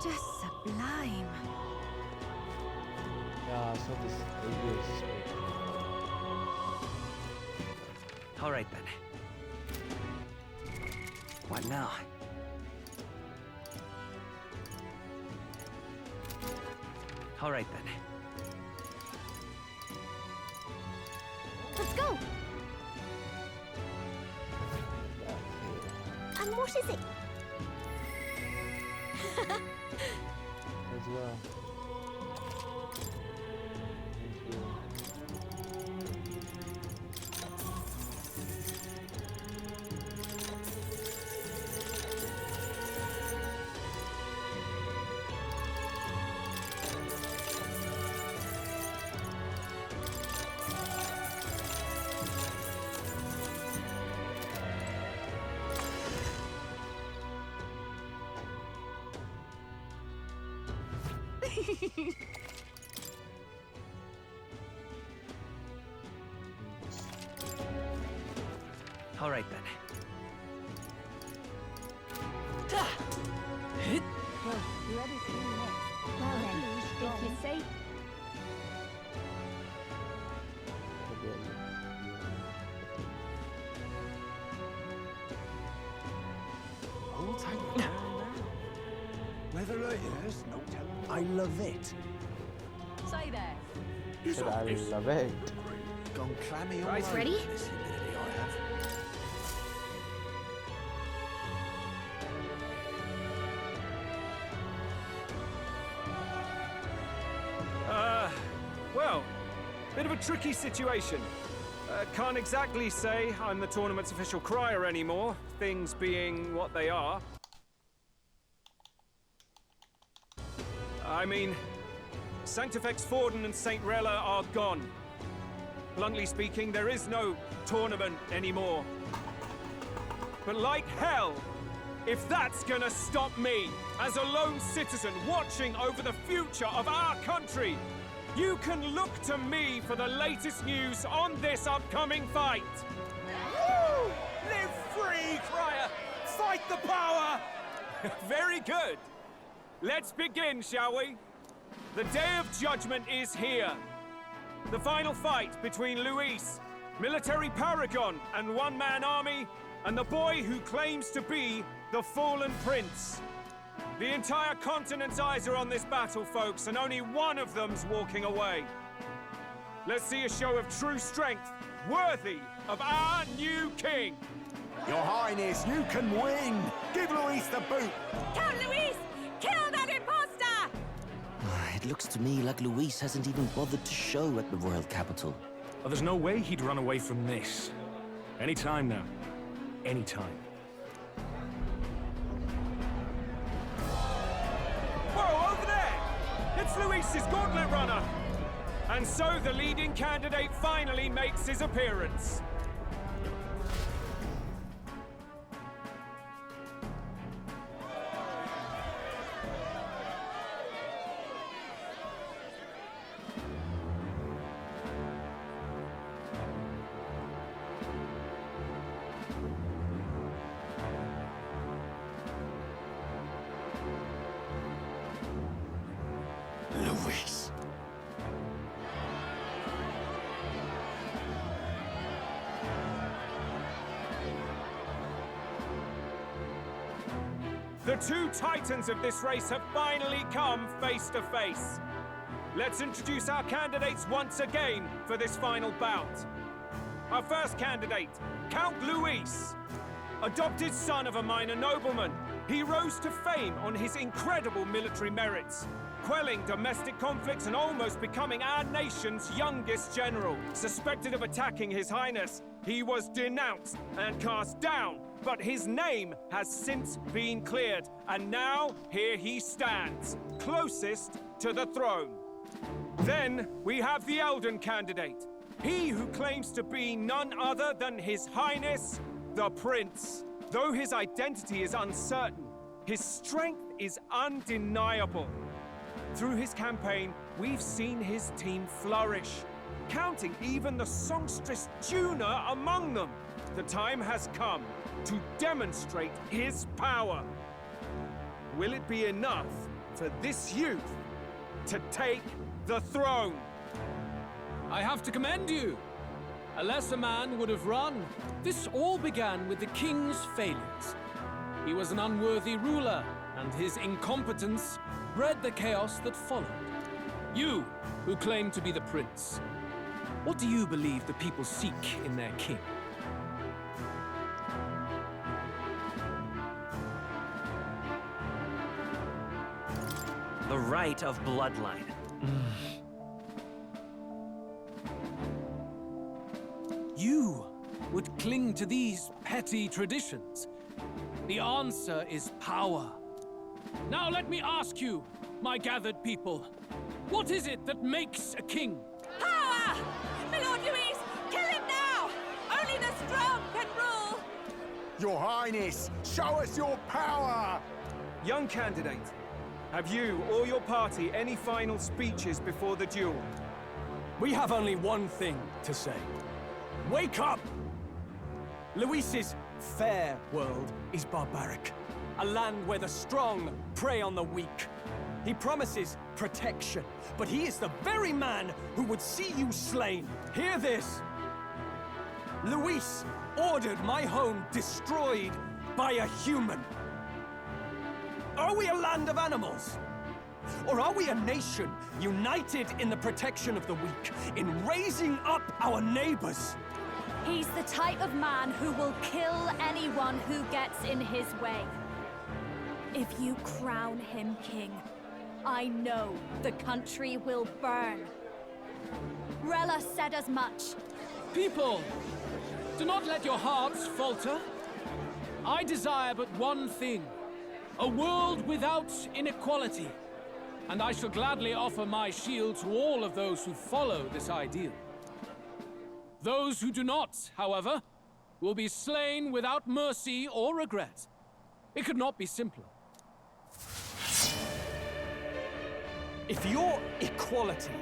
Just sublime. Yeah, so this area is great. All right then. What now? All right then. Let's go! And what is it? Let's go. Thank you. All right then. Whoever's in next. Well then, if you say... Hold tight now. Weather is no telling. I love it. Say there. Said I love it. Gone clammy all Right, over ready? this humidity I have. Well, bit of a tricky situation. Can't exactly say I'm the tournament's official crier anymore, things being what they are. I mean, Sanctifex Forden and St. Rella are gone. Bluntly speaking, there is no tournament anymore. But like hell, if that's gonna stop me, as a lone citizen watching over the future of our country, you can look to me for the latest news on this upcoming fight. Woo! Live free, Crier! Fight the power! Very good. Let's begin, shall we? The Day of Judgment is here. The final fight between Luis, military paragon and one-man army, and the boy who claims to be the fallen prince. The entire continent's eyes are on this battle, folks, and only one of them's walking away. Let's see a show of true strength, worthy of our new king. Your Highness, you can win. Give Luis the boot. Count Luis! Kill that imposter! It looks to me like Luis hasn't even bothered to show at the royal capital. Well, there's no way he'd run away from this. Anytime now. Anytime. Whoa, over there! It's Luis's gauntlet runner! And so the leading candidate finally makes his appearance. Luis. The two titans of this race have finally come face to face. Let's introduce our candidates once again for this final bout. Our first candidate, Count Luis. Adopted son of a minor nobleman, he rose to fame on his incredible military merits, quelling domestic conflicts and almost becoming our nation's youngest general. Suspected of attacking His Highness, he was denounced and cast down, but his name has since been cleared, and now here he stands, closest to the throne. Then we have the Elden candidate, he who claims to be none other than His Highness, the Prince. Though his identity is uncertain, his strength is undeniable. Through his campaign, we've seen his team flourish, counting even the songstress Juna among them. The time has come to demonstrate his power. Will it be enough, for this youth to take the throne. I have to commend you. A lesser man would have run. This all began with the king's failures. He was an unworthy ruler, and his incompetence bred the chaos that followed. You, who claim to be the prince, what do you believe the people seek in their king? The right of bloodline. You would cling to these petty traditions. The answer is power. Now let me ask you, my gathered people, what is it that makes a king? Power! My Lord Louise, kill him now! Only the strong can rule! Your Highness, show us your power! Young candidate, have you or your party any final speeches before the duel? We have only one thing to say. Wake up! Luis's fair world is barbaric. A land where the strong prey on the weak. He promises protection, but he is the very man who would see you slain. Hear this! Luis ordered my home destroyed by a human. Are we a land of animals? Or are we a nation united in the protection of the weak, in raising up our neighbors? He's the type of man who will kill anyone who gets in his way. If you crown him king, I know the country will burn. Rella said as much. People, do not let your hearts falter. I desire but one thing, a world without inequality. And I shall gladly offer my shield to all of those who follow this ideal. Those who do not, however, will be slain without mercy or regret. It could not be simpler. If your equality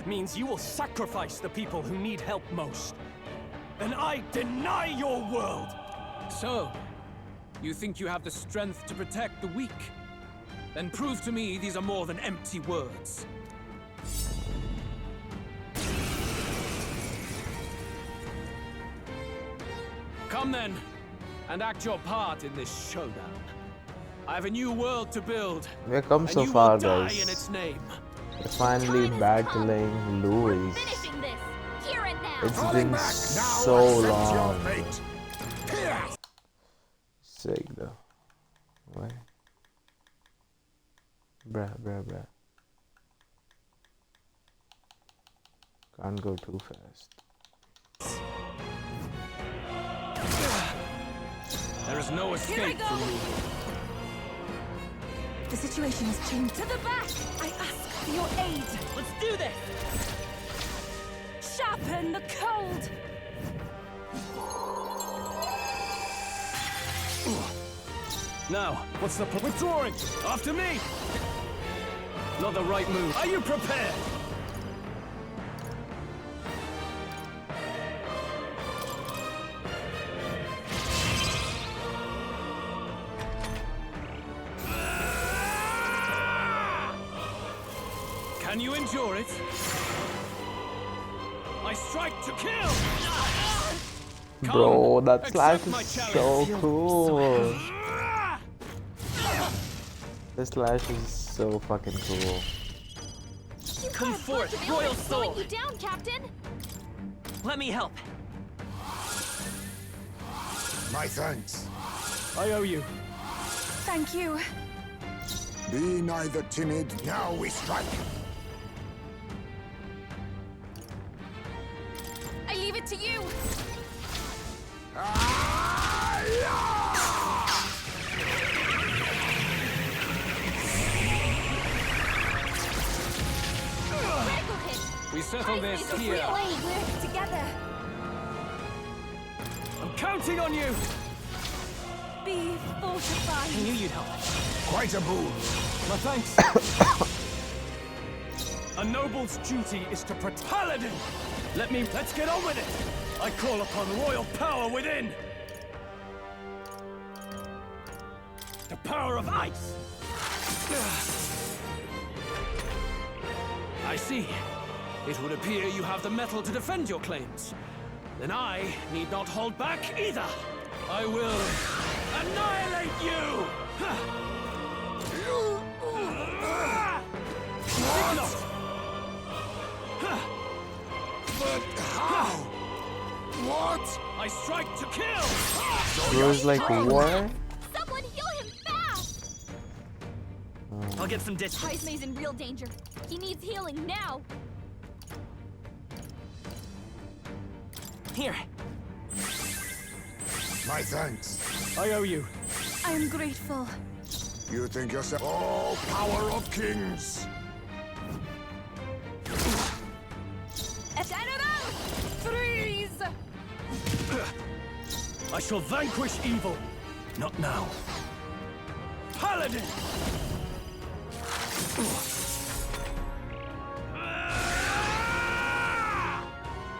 means you will sacrifice the people who need help most, then I deny your world! So, you think you have the strength to protect the weak? Then prove to me these are more than empty words. Come then, and act your part in this showdown. I have a new world to build, We have come and so you far, will die guys. in its name. We're finally battling Louis. Finishing this, here and now. It's Falling been back, now so accept long. your fate. Here! Sick though. Why? Bruh. Can't go too fast. There is no escape go. for you. The situation has changed. To the back! I ask for your aid. Let's do this! Sharpen the cold! Now, what's the withdrawing? After me! Not the right move. Are you prepared? Can you endure it? I strike to kill! Bro, that accept slash my is challenge. so cool. This slash is so fucking cool. You Come can't forth, possibly royal let it slow soul. you down, Captain. Let me help. My thanks. I owe you. Thank you. Be neither timid, now we strike. I leave it to you. Critical hit. We settle this If we here. all work together. I'm counting on you! Be fortified. I knew you'd help. Quite a boon. My thanks. A noble's duty is to protect Paladin! Let's get on with it! I call upon royal power within! The power of ice! I see. It would appear you have the metal to defend your claims. Then I need not hold back either. I will annihilate you! But how? What? I strike to kill! Bro is like, what? Someone heal him fast! I'll get some distance. Heismay's in real danger. He needs healing now. Here. My thanks. I owe you. I'm grateful. You think yourself all power of kings? General! Freeze! I shall vanquish evil. Not now. Paladin!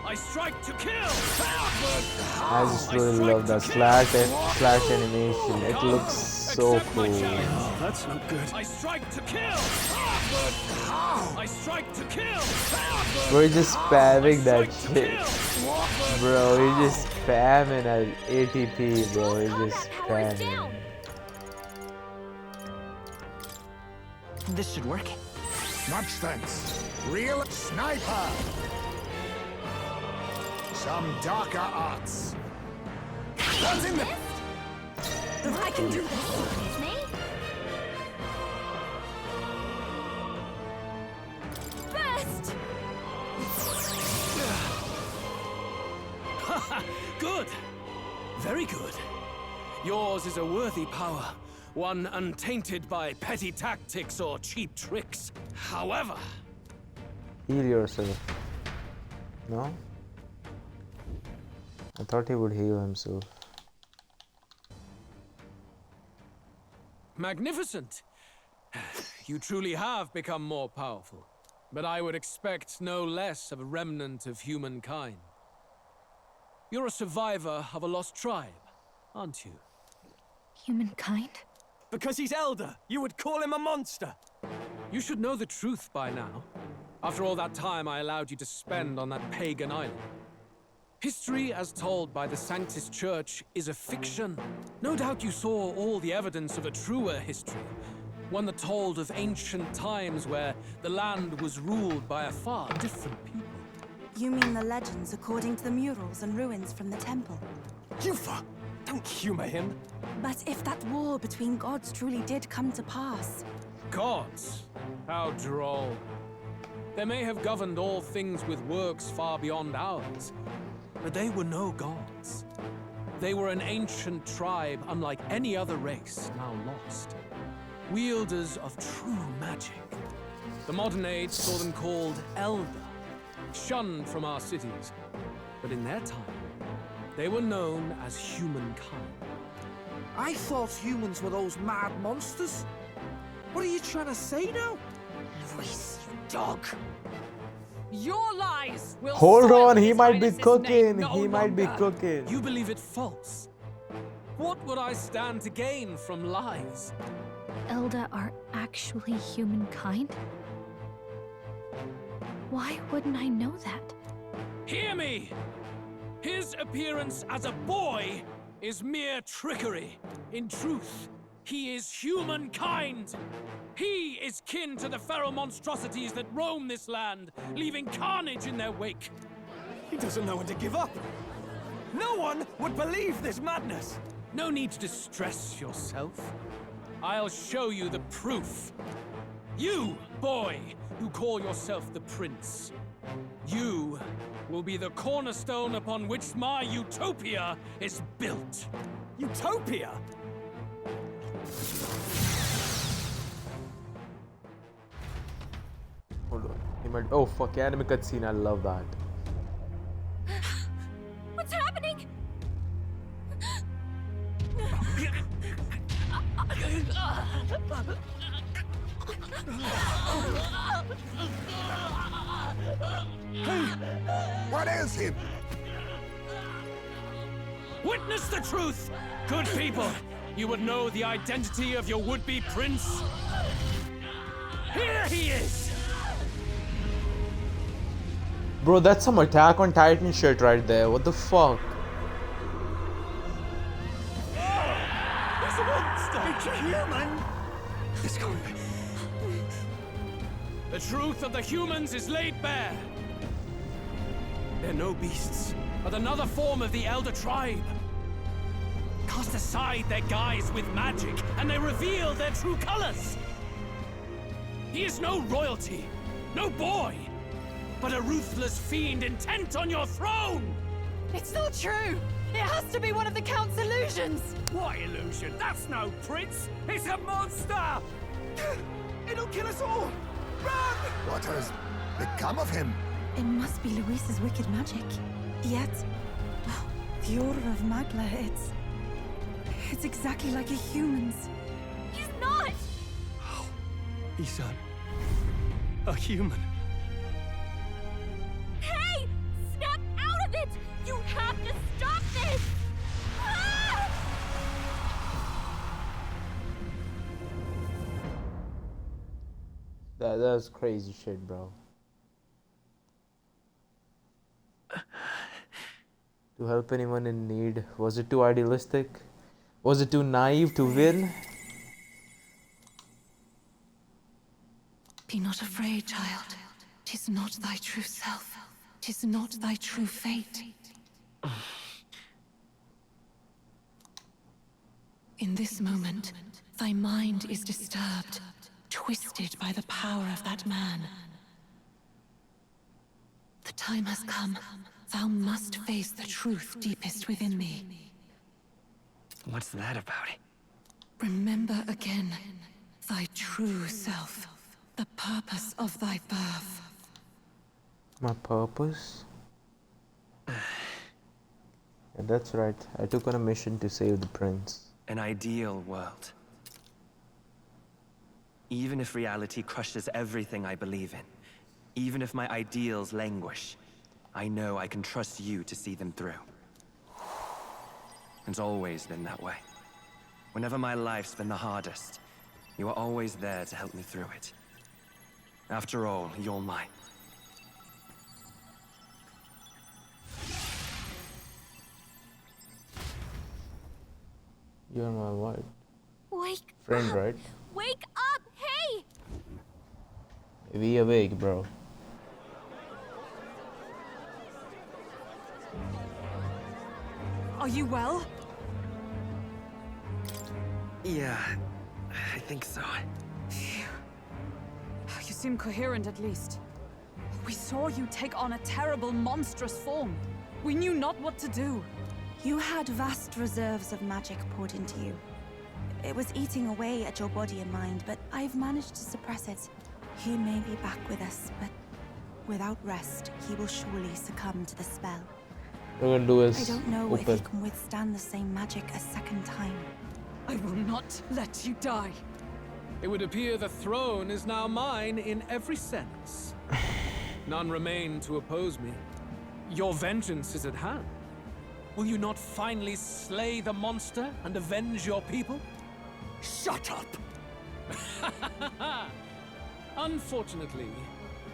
I strike to kill! I just really love that slash animation. It looks so cool. That's not good. I strike to kill! I strike to kill! We're just spamming that shit. Bro, you're just spamming at ATP, bro. You're just spamming. This should work. Much thanks. Real sniper. Some darker arts. What's in the... I can do this. Me? Best! Good. Very good. Yours is a worthy power. One untainted by petty tactics or cheap tricks. However... Heal yourself. No? I thought he would heal himself. Magnificent! You truly have become more powerful. But I would expect no less of a remnant of humankind. You're a survivor of a lost tribe, aren't you? Humankind? Because he's elder, you would call him a monster. You should know the truth by now. After all that time I allowed you to spend on that pagan island. History, as told by the Sanctus Church, is a fiction. No doubt you saw all the evidence of a truer history. One that told of ancient times where the land was ruled by a far different people. You mean the legends according to the murals and ruins from the temple? Yufa, don't humor him. But if that war between gods truly did come to pass... Gods? How droll. They may have governed all things with works far beyond ours, but they were no gods. They were an ancient tribe unlike any other race, now lost. Wielders of true magic. The modern age saw them called Elder, shunned from our cities. But in their time, they were known as humankind. I thought humans were those mad monsters. What are you trying to say now? Reese, you dog. Your lies will Hold soil on, he His might be Highness's cooking. name no He might be longer. cooking. You believe it false. What would I stand to gain from lies? Elder are actually humankind? Why wouldn't I know that? Hear me! His appearance as a boy is mere trickery. In truth, he is humankind. He is kin to the feral monstrosities that roam this land, leaving carnage in their wake. He doesn't know when to give up. No one would believe this madness. No need to distress yourself. I'll show you the proof. You, boy, who call yourself the prince. You will be the cornerstone upon which my utopia is built. Utopia? Hold on. He might. Oh fuck! Anime cutscene. I love that. What's happening? What is him? Witness the truth! Good people, you would know the identity of your would-be prince. Here he is! Bro, that's some Attack on Titan shit right there. What the fuck? It's a monster! It's a human! It's going. The truth of the humans is laid bare. They're no beasts, but another form of the Elder Tribe. Cast aside their guise with magic, and they reveal their true colors. He is no royalty, no boy, but a ruthless fiend intent on your throne! It's not true! It has to be one of the Count's illusions! What illusion? That's no prince! It's a monster! It'll kill us all! Run! What has become of him? It must be Luis's wicked magic. Yet, the aura of Magla, it's exactly like a human's. He's not! He's a human. Hey! Snap out of it! You have to stop this! Ah! That's crazy shit, bro. To help anyone in need. Was it too idealistic? Was it too naive to win? Be not afraid, child. 'Tis not thy true self. 'Tis not thy true fate. In this moment, thy mind is disturbed, twisted by the power of that man. The time has come. Thou must face the truth deepest within thee. What's that about? Remember again thy true self, the purpose of thy birth. My purpose? Yeah, that's right. I took on a mission to save the prince. An ideal world. Even if reality crushes everything I believe in, even if my ideals languish, I know I can trust you to see them through. It's always been that way. Whenever my life's been the hardest, you are always there to help me through it. After all, you're mine. You're my what? Wake Friend, up! right? Wake up! Hey! We awake, bro. Are you well? Yeah, I think so. You seem coherent at least. We saw you take on a terrible, monstrous form. We knew not what to do. You had vast reserves of magic poured into you. It was eating away at your body and mind, but I've managed to suppress it. He may be back with us, but without rest, he will surely succumb to the spell. We're gonna do is I don't know if open. he can withstand the same magic a second time. I will not let you die. It would appear the throne is now mine in every sense. None remain to oppose me. Your vengeance is at hand. Will you not finally slay the monster and avenge your people? Shut up! Unfortunately,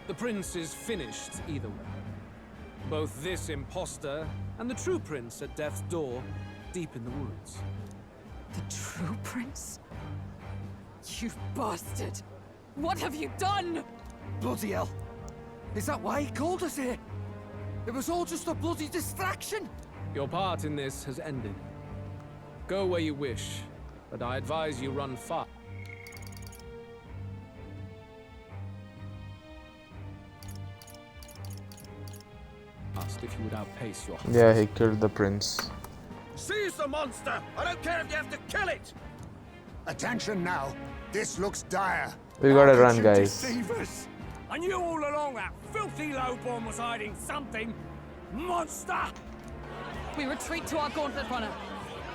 the prince is finished either way. Both this imposter and the true prince at death's door, deep in the woods. The true prince? You bastard! What have you done? Bloody hell. Is that why he called us here? It was all just a bloody distraction. Your part in this has ended. Go where you wish, but I advise you run fast. Asked if you would outpace your hunters. Yeah, he killed the prince. Seize the monster! I don't care if you have to kill it! Attention now. This looks dire. We gotta How could run, you guys. deceive us? I knew all along that filthy lowborn was hiding something! Monster! We retreat to our gauntlet runner.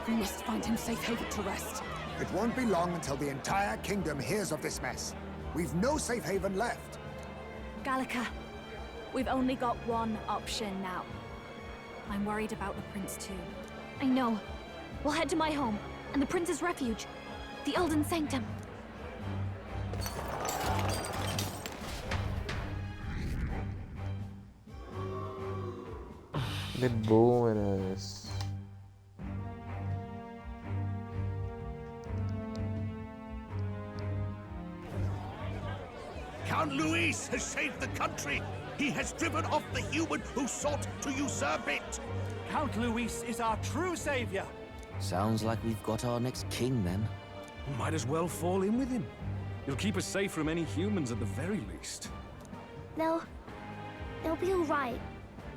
We must find him safe haven to rest. It won't be long until the entire kingdom hears of this mess. We've no safe haven left. Gallica, we've only got one option now. I'm worried about the prince too. I know. We'll head to my home, and the prince's refuge. The Elden Sanctum. Then boom and Count Luis has saved the country. He has driven off the human who sought to usurp it. Count Luis is our true savior. Sounds like we've got our next king, then. Might as well fall in with him. He'll keep us safe from any humans at the very least. They'll be all right,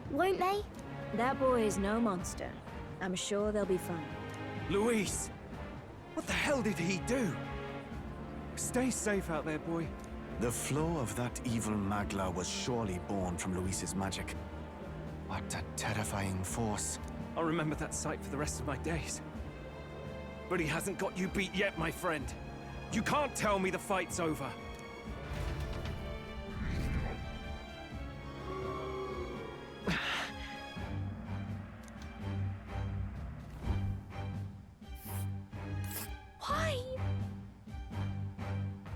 won't they? That boy is no monster. I'm sure they'll be fine. Luis! What the hell did he do? Stay safe out there, boy. The flow of that evil Magla was surely born from Luis's magic. What a terrifying force. I'll remember that sight for the rest of my days. But he hasn't got you beat yet, my friend. You can't tell me the fight's over. Why?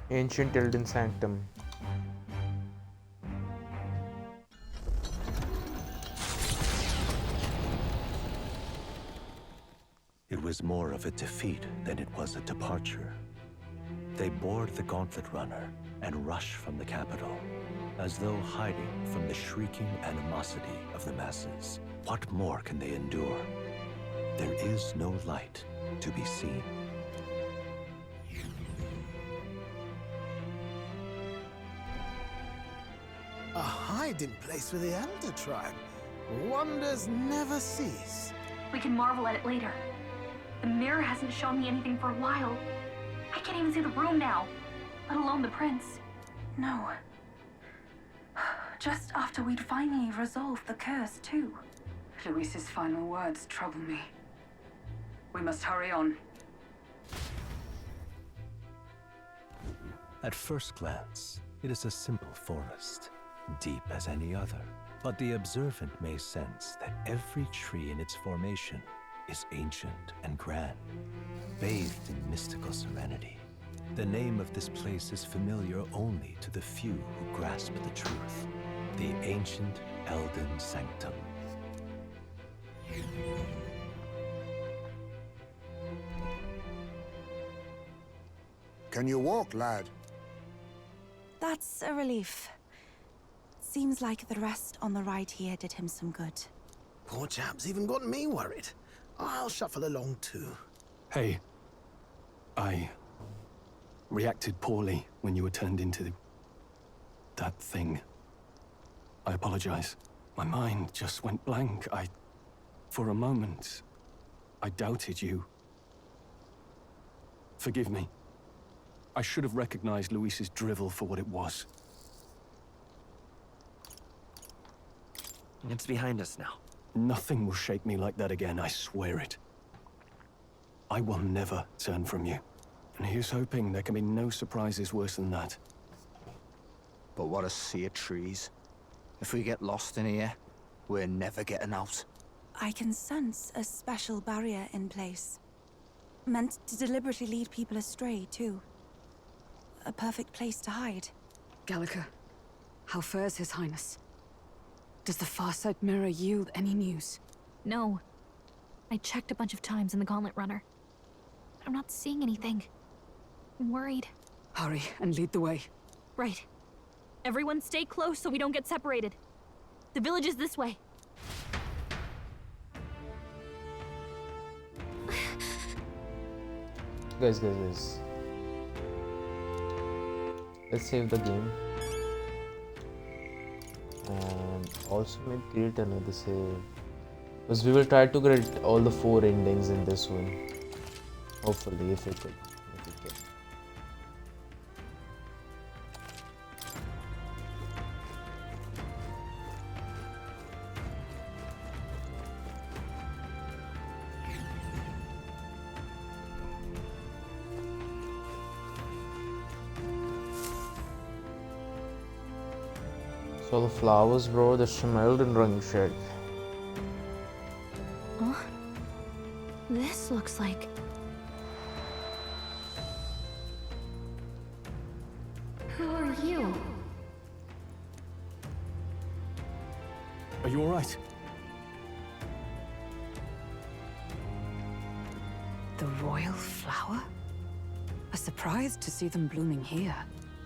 Ancient Elden Sanctum. It was more of a defeat than it was a departure. They board the Gauntlet Runner and rush from the capital, as though hiding from the shrieking animosity of the masses. What more can they endure? There is no light to be seen. A hiding place for the Elder Tribe. Wonders never cease. We can marvel at it later. The mirror hasn't shown me anything for a while. I can't even see the room now, let alone the prince. No. Just after we'd finally resolved the curse, too. Luis's final words trouble me. We must hurry on. At first glance, it is a simple forest, deep as any other. But the observant may sense that every tree in its formation is ancient and grand, bathed in mystical serenity. The name of this place is familiar only to the few who grasp the truth. The ancient Elden Sanctum. Can you walk, lad? That's a relief. Seems like the rest on the ride here did him some good. Poor chap's even got me worried. I'll shuffle along too. Hey, I reacted poorly when you were turned into that thing. I apologize. My mind just went blank. For a moment, I doubted you. Forgive me. I should have recognized Luis's drivel for what it was. It's behind us now. Nothing will shake me like that again, I swear it. I will never turn from you. And here's hoping there can be no surprises worse than that. But what a sea of trees. If we get lost in here, we're never getting out. I can sense a special barrier in place. Meant to deliberately lead people astray, too. A perfect place to hide. Gallica, how fares His Highness? Does the Farsight mirror yield any news? No. I checked a bunch of times in the Gauntlet Runner. I'm not seeing anything. I'm worried. Hurry and lead the way. Right. Everyone stay close so we don't get separated. The village is this way. Guys. Let's save the game. And also maybe create another save. Because we will try to get all the 4 endings in this one. Hopefully, if we could. So the flowers, bro, the Schmelden Rungschild. Huh? This looks like... Who are you? Are you all right? The royal flower? A surprise to see them blooming here.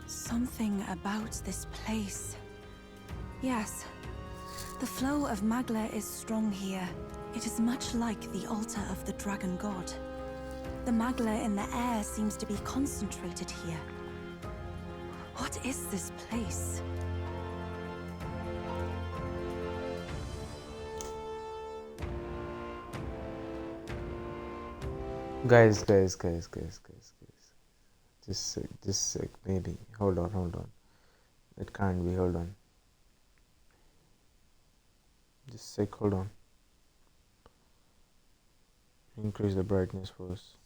Something about this place. Yes. The flow of Magla is strong here. It is much like the altar of the dragon god. The Magla in the air seems to be concentrated here. What is this place? Guys. Just sec, maybe. Hold on. It can't be, hold on. Just sec, hold on. Increase the brightness first.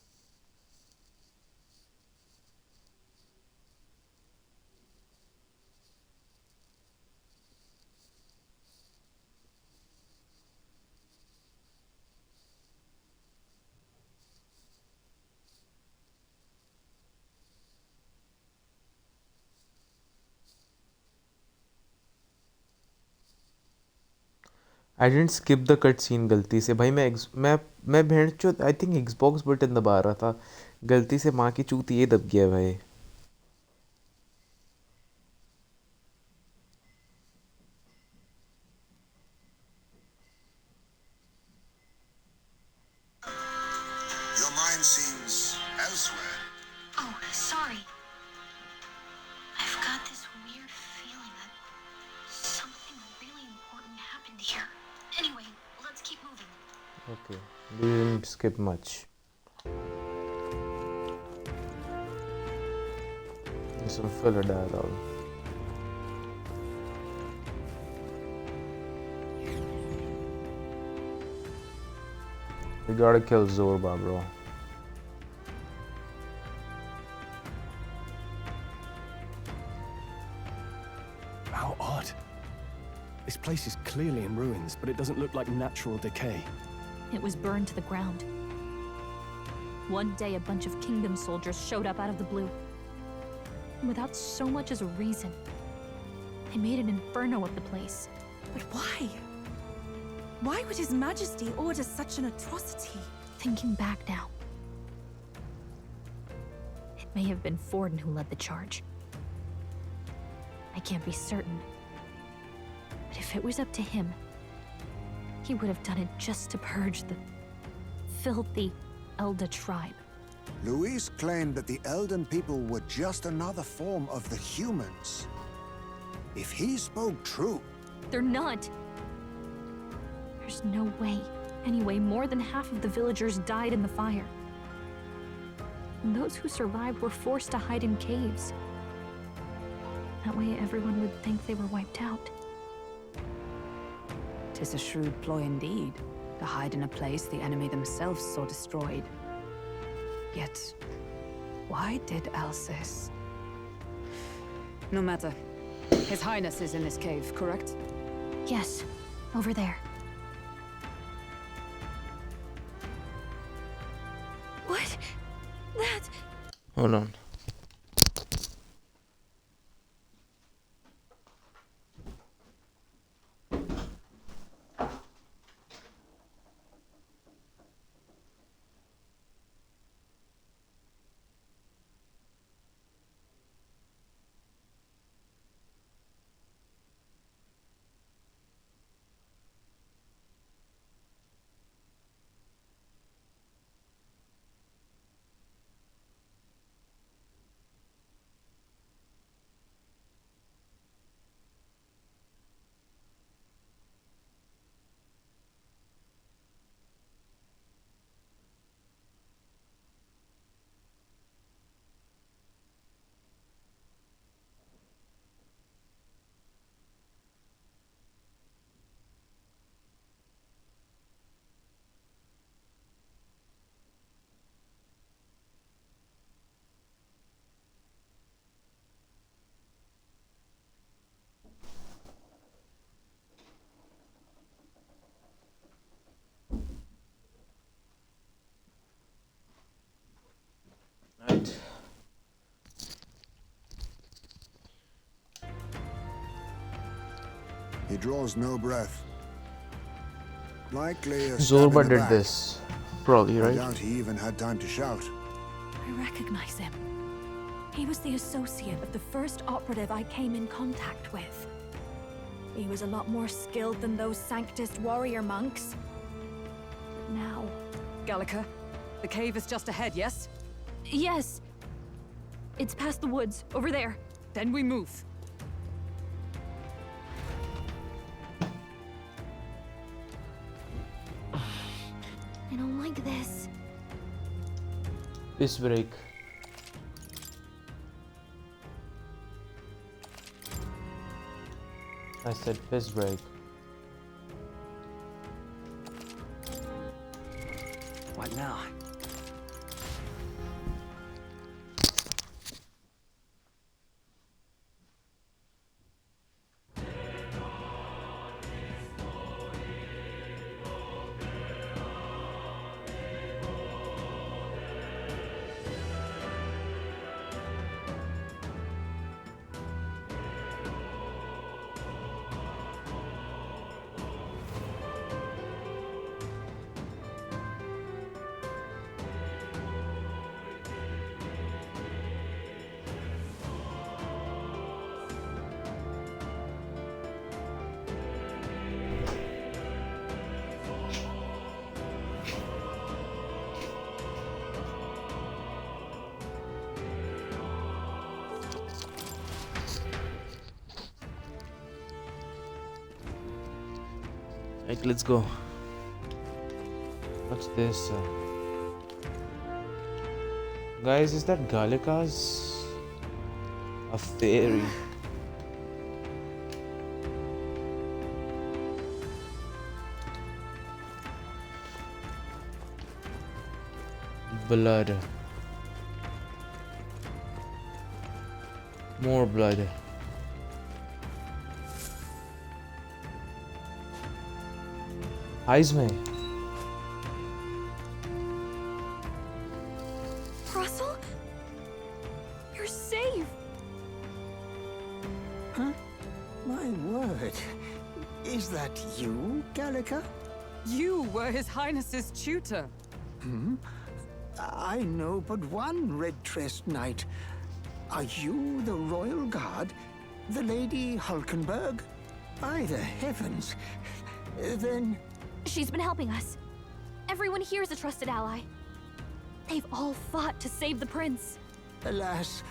I didn't skip the cutscene गलती से भाई मैं भेड़ I think Xbox button दबा रहा था गलती से माँ की चूत ये दब गया भाई Your mind seems elsewhere. Oh, sorry. I've got this weird feeling that something really important happened here. Anyway, let's keep moving. Okay, we didn't skip much. Some filler dialogue. We gotta kill Zorba, bro. How odd. This place is clearly in ruins, but it doesn't look like natural decay. It was burned to the ground. One day, a bunch of kingdom soldiers showed up out of the blue. Without so much as a reason. They made an inferno of the place. But why? Why would His Majesty order such an atrocity? Thinking back now, it may have been Forden who led the charge. I can't be certain. But if it was up to him, he would have done it just to purge the filthy Elda tribe. Luis claimed that the Elden people were just another form of the humans. If he spoke true... They're not. There's no way. Anyway, more than half of the villagers died in the fire. And those who survived were forced to hide in caves. That way everyone would think they were wiped out. 'Tis a shrewd ploy indeed, to hide in a place the enemy themselves saw destroyed. Yet, why did Alcest? No matter. His Highness is in this cave, correct? Yes, over there. What? That... Hold on. Right. He draws no breath. Likely a stab Zorba in the did back. this. probably, I right? doubt he even had time to shout. I recognize him. He was the associate of the first operative I came in contact with. He was a lot more skilled than those Sanctist warrior monks. But now... Gallica, the cave is just ahead, yes? Yes. It's past the woods, over there. Then we move. I don't like this. Piss break. I said piss break. What now? Right, let's go. What's this? Guys, is that Gallica's? A fairy. Blood. More blood. Eyes में. Russell? You're safe! Huh? My word. Is that you, Gallica? You were His Highness's tutor. Hmm? I know but one red-tressed knight. Are you the royal guard? The Lady Hulkenberg? By the heavens. Then... She's been helping us. Everyone here is a trusted ally. They've all fought to save the prince. Alas.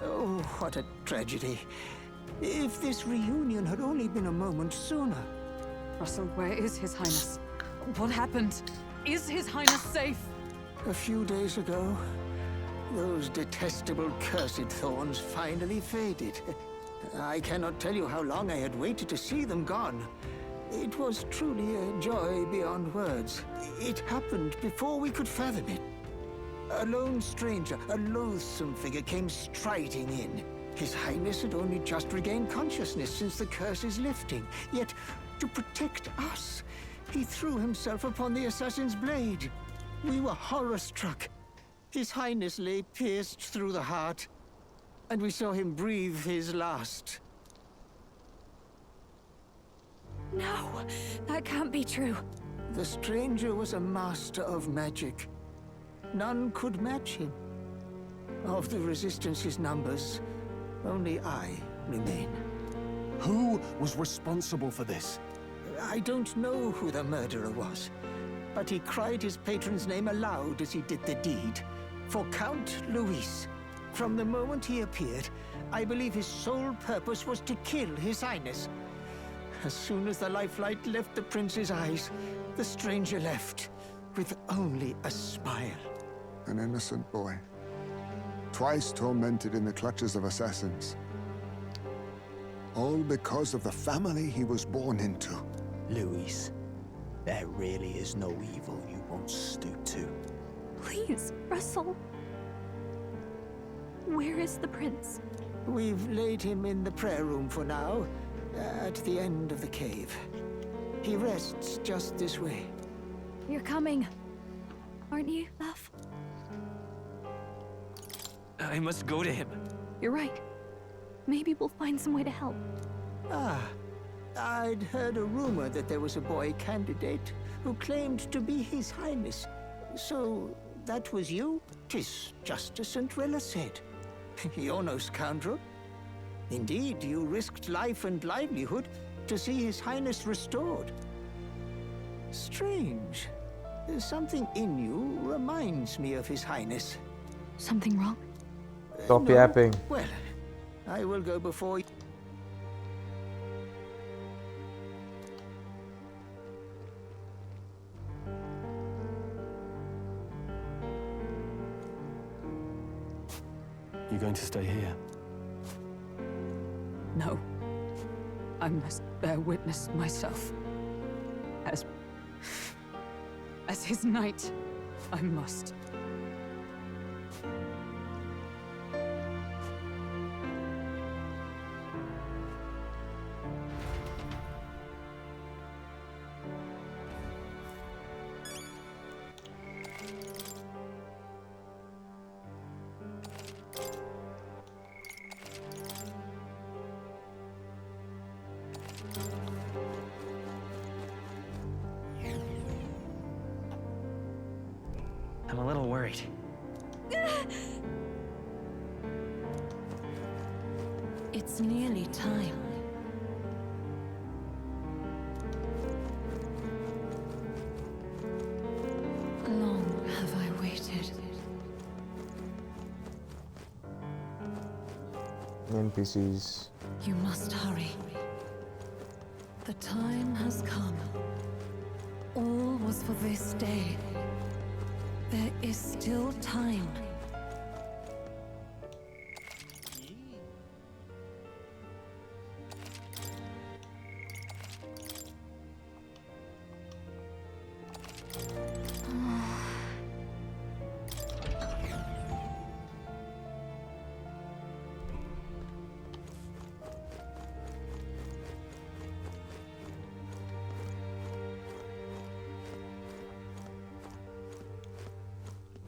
Oh, what a tragedy. If this reunion had only been a moment sooner. Russell, where is His Highness? What happened? Is His Highness safe? A few days ago, those detestable cursed thorns finally faded. I cannot tell you how long I had waited to see them gone. It was truly a joy beyond words. It happened before we could fathom it. A lone stranger, a loathsome figure came striding in. His Highness had only just regained consciousness since the curse's lifting. Yet, to protect us, he threw himself upon the assassin's blade. We were horror-struck. His Highness lay pierced through the heart, and we saw him breathe his last. No, that can't be true. The stranger was a master of magic. None could match him. Of the Resistance's numbers, only I remain. Who was responsible for this? I don't know who the murderer was, but he cried his patron's name aloud as he did the deed. For Count Luis. From the moment he appeared, I believe his sole purpose was to kill His Highness. As soon as the lifelight left the prince's eyes, the stranger left, with only a smile. An innocent boy. Twice tormented in the clutches of assassins. All because of the family he was born into. Luis, there really is no evil you won't stoop to. Please, Russell. Where is the prince? We've laid him in the prayer room for now, at the end of the cave. He rests just this way. You're coming, aren't you, love? I must go to him. You're right. Maybe we'll find some way to help. Ah, I'd heard a rumor that there was a boy candidate who claimed to be His Highness. So, that was you? 'Tis just as St. Rilla said. You're no scoundrel. Indeed, you risked life and livelihood to see His Highness restored. Strange. Something in you reminds me of His Highness. Something wrong? Stop No. yapping. Well, I will go before you. You going to stay here? No. I must bear witness myself. As his knight, I must. I'm a little worried. It's nearly time. Long have I waited. NPCs. You must hurry. The time has come. All was for this day. There is still time.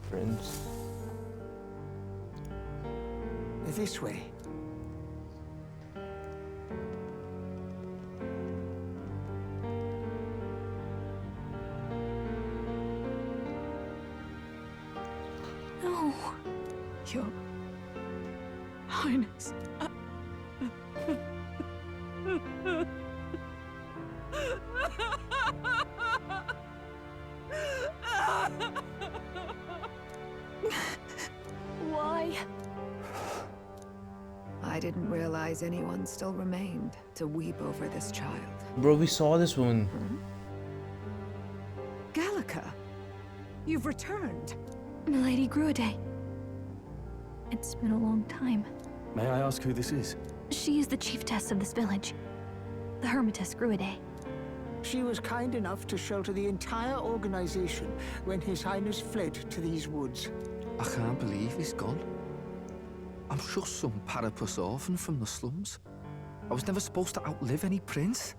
Prince. This way. No. Your Highness. Why? I didn't realize anyone still remained to weep over this child. Bro, we saw this one. Gallica, you've returned. Milady Gruaday. It's been a long time. May I ask who this is? She is the chiefess of this village. The Hermitess Gruaday. She was kind enough to shelter the entire organization when His Highness fled to these woods. I can't believe he's gone. I'm just some parapus orphan from the slums. I was never supposed to outlive any prince.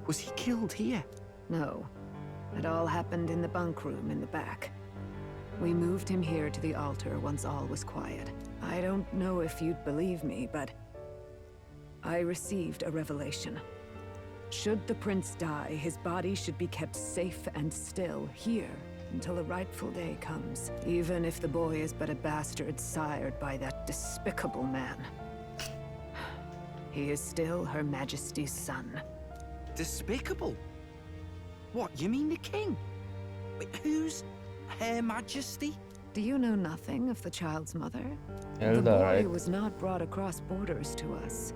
Was he killed here? No. It all happened in the bunk room in the back. We moved him here to the altar once all was quiet. I don't know if you'd believe me, but I received a revelation. Should the prince die, his body should be kept safe and still here until a rightful day comes, even if the boy is but a bastard sired by that despicable man. He is still Her Majesty's son. Despicable? What, you mean the king? Wait, who's Her Majesty? Do you know nothing of the child's mother? The Elda, boy right? was not brought across borders to us.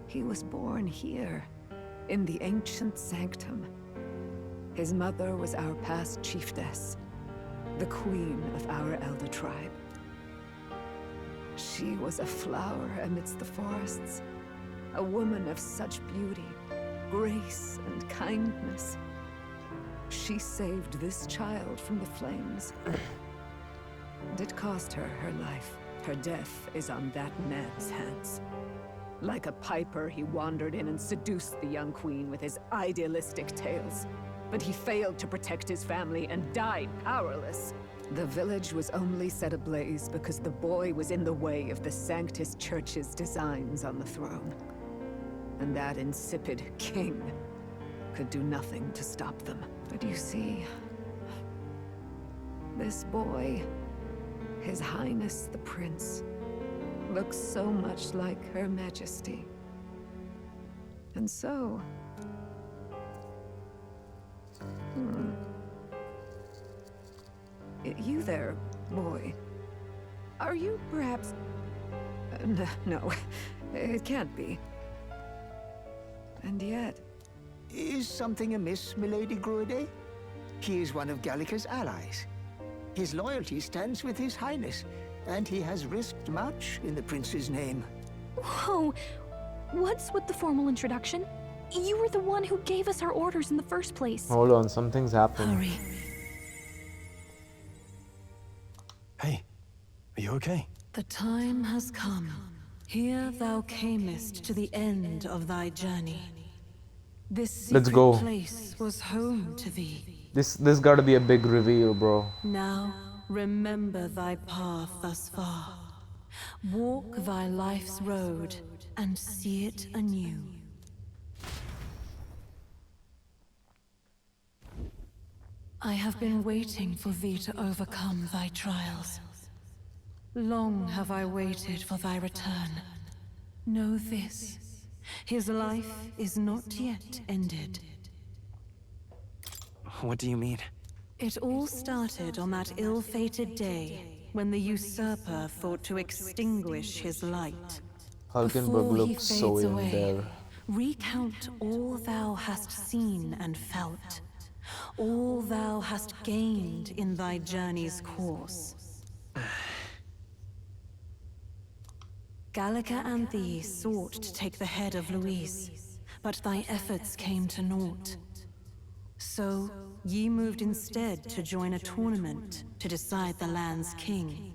He was born here, in the ancient sanctum. His mother was our past chiefess, the queen of our elder tribe. She was a flower amidst the forests, a woman of such beauty, grace, and kindness. She saved this child from the flames. And it cost her her life. Her death is on that man's hands. Like a piper, he wandered in and seduced the young queen with his idealistic tales. But he failed to protect his family and died powerless. The village was only set ablaze because the boy was in the way of the Sanctus Church's designs on the throne. And that insipid king could do nothing to stop them. But you see, This boy, His Highness the Prince, looks so much like Her Majesty. And so... You there, boy. Are you perhaps... no, it can't be. And yet... Is something amiss, Milady Gruede? He is one of Gallica's allies. His loyalty stands with His Highness, and he has risked much in the Prince's name. Whoa! What's with the formal introduction? You were the one who gave us our orders in the first place. Hold on, something's happened. Hurry. Hey, are you okay? The time has come. Here thou camest to the end of thy journey. This Let's secret go. place was home to thee. This gotta be a big reveal, bro. Now, remember thy path thus far. Walk thy life's road and see it anew. I have been waiting for thee to overcome thy trials. Long have I waited for thy return. Know this, his life is not yet ended. What do you mean? It all started on that ill-fated day when the usurper thought to extinguish his light. Hulkenberg Before he looks so fades in away, there. recount all thou hast seen and felt, all thou hast gained in thy journey's course. Gallica and thee sought to take the head of Luis, but thy efforts came to naught. So, ye moved instead to join a tournament to decide the land's king.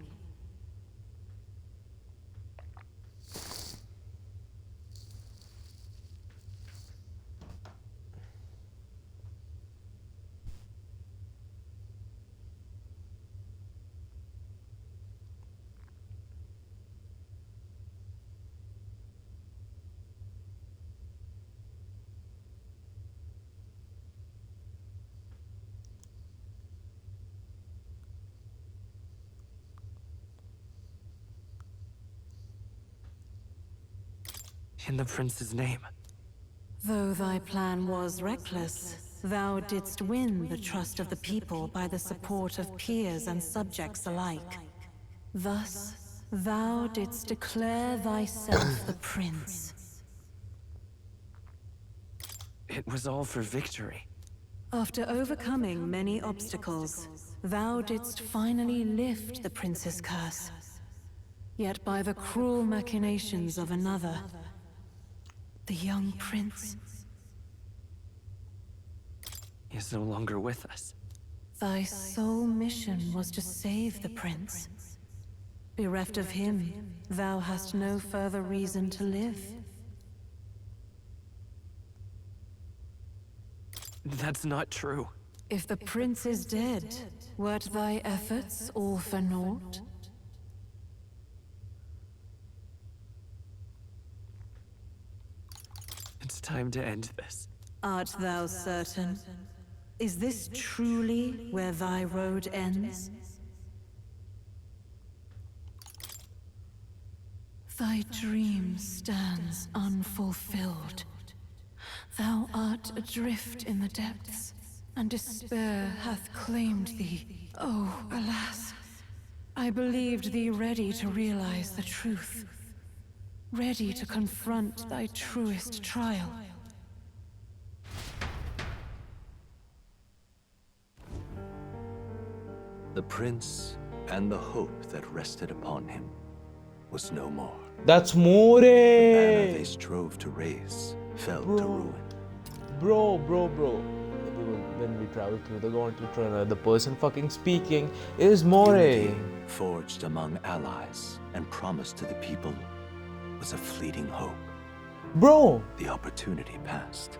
In the prince's name. Though thy plan was reckless, thou didst win the trust of the people by the support of peers and subjects alike. Thus, thou didst declare thyself the prince. It was all for victory. After overcoming many obstacles, thou didst finally lift the prince's curse. Yet by the cruel machinations of another, the young prince is no longer with us. Thy sole mission was to save the prince. Bereft of him, thou hast no further reason to live. That's not true. If the prince is dead, wert thy efforts all for naught? It's time to end this. Art thou certain? Is this truly where thy road ends? Thy dream stands unfulfilled. Thou art adrift in the depths, and despair hath claimed thee. Oh, alas! I believed thee ready to realize the truth. Ready to confront thy truest trial. The prince and the hope that rested upon him was no more. That's More! The banner they strove to raise fell to ruin. Bro. When we travel through the gauntlet, the person fucking speaking is More. Unity forged among allies and promised to the people was a fleeting hope. Bro! The opportunity passed.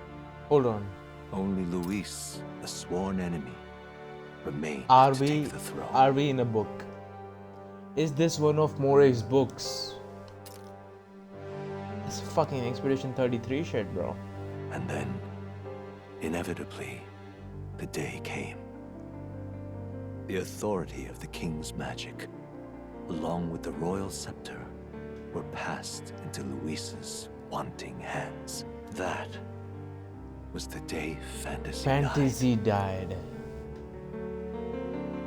Hold on. Only Luis, the sworn enemy, remained Are to take the throne. Are we in a book? Is this one of More's books? It's fucking Expedition 33 shit, bro. And then, inevitably, the day came. The authority of the king's magic, along with the royal scepter, were passed into Luis's wanting hands. That was the day Fantasy died.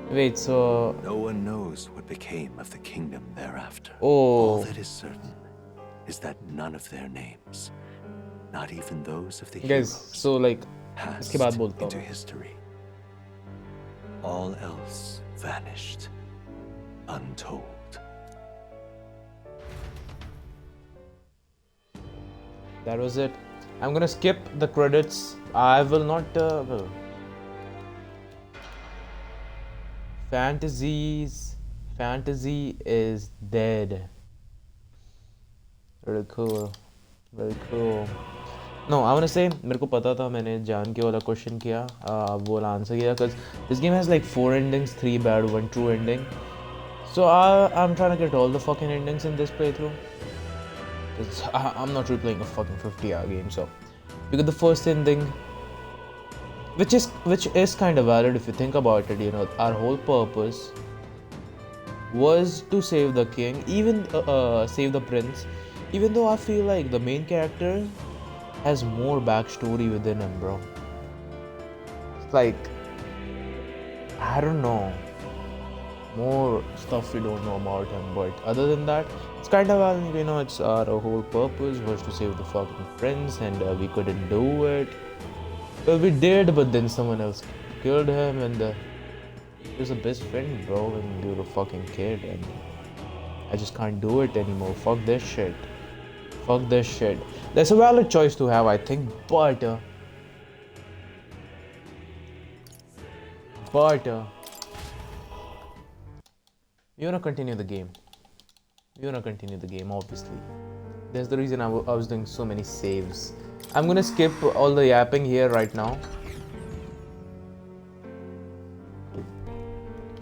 Wait, so... No one knows what became of the kingdom thereafter. Oh. All that is certain is that none of their names, not even those of the Guys, heroes, so like, passed इसके बाद बोलता into हूँ. history. All else vanished, untold. That was it. I'm gonna skip the credits. I will not. Well. Fantasy is dead. Very cool. Very cool. No, I wanna say, मेरे को पता था मैंने जान के वाला question किया, वो वाला answer किया, because this game has like 4 endings, 3 bad, 1 true ending. So I'm trying to get all the fucking endings in this playthrough. I'm not replaying a fucking 50-hour game, so we got the first ending, which is kind of valid if you think about it. You know, our whole purpose was to save the king, even save the prince. Even though I feel like the main character has more backstory within him, bro. It's like, I don't know, more stuff we don't know about him, but other than that, it's kind of, you know, it's our whole purpose was to save the fucking prince, and we couldn't do it. Well, we did, but then someone else killed him, and he was a best friend, bro, when we were a fucking kid, and I just can't do it anymore. Fuck this shit. Fuck this shit. That's a valid choice to have, I think, but you wanna continue the game. You wanna continue the game, obviously. That's the reason I was doing so many saves. I'm gonna skip all the yapping here right now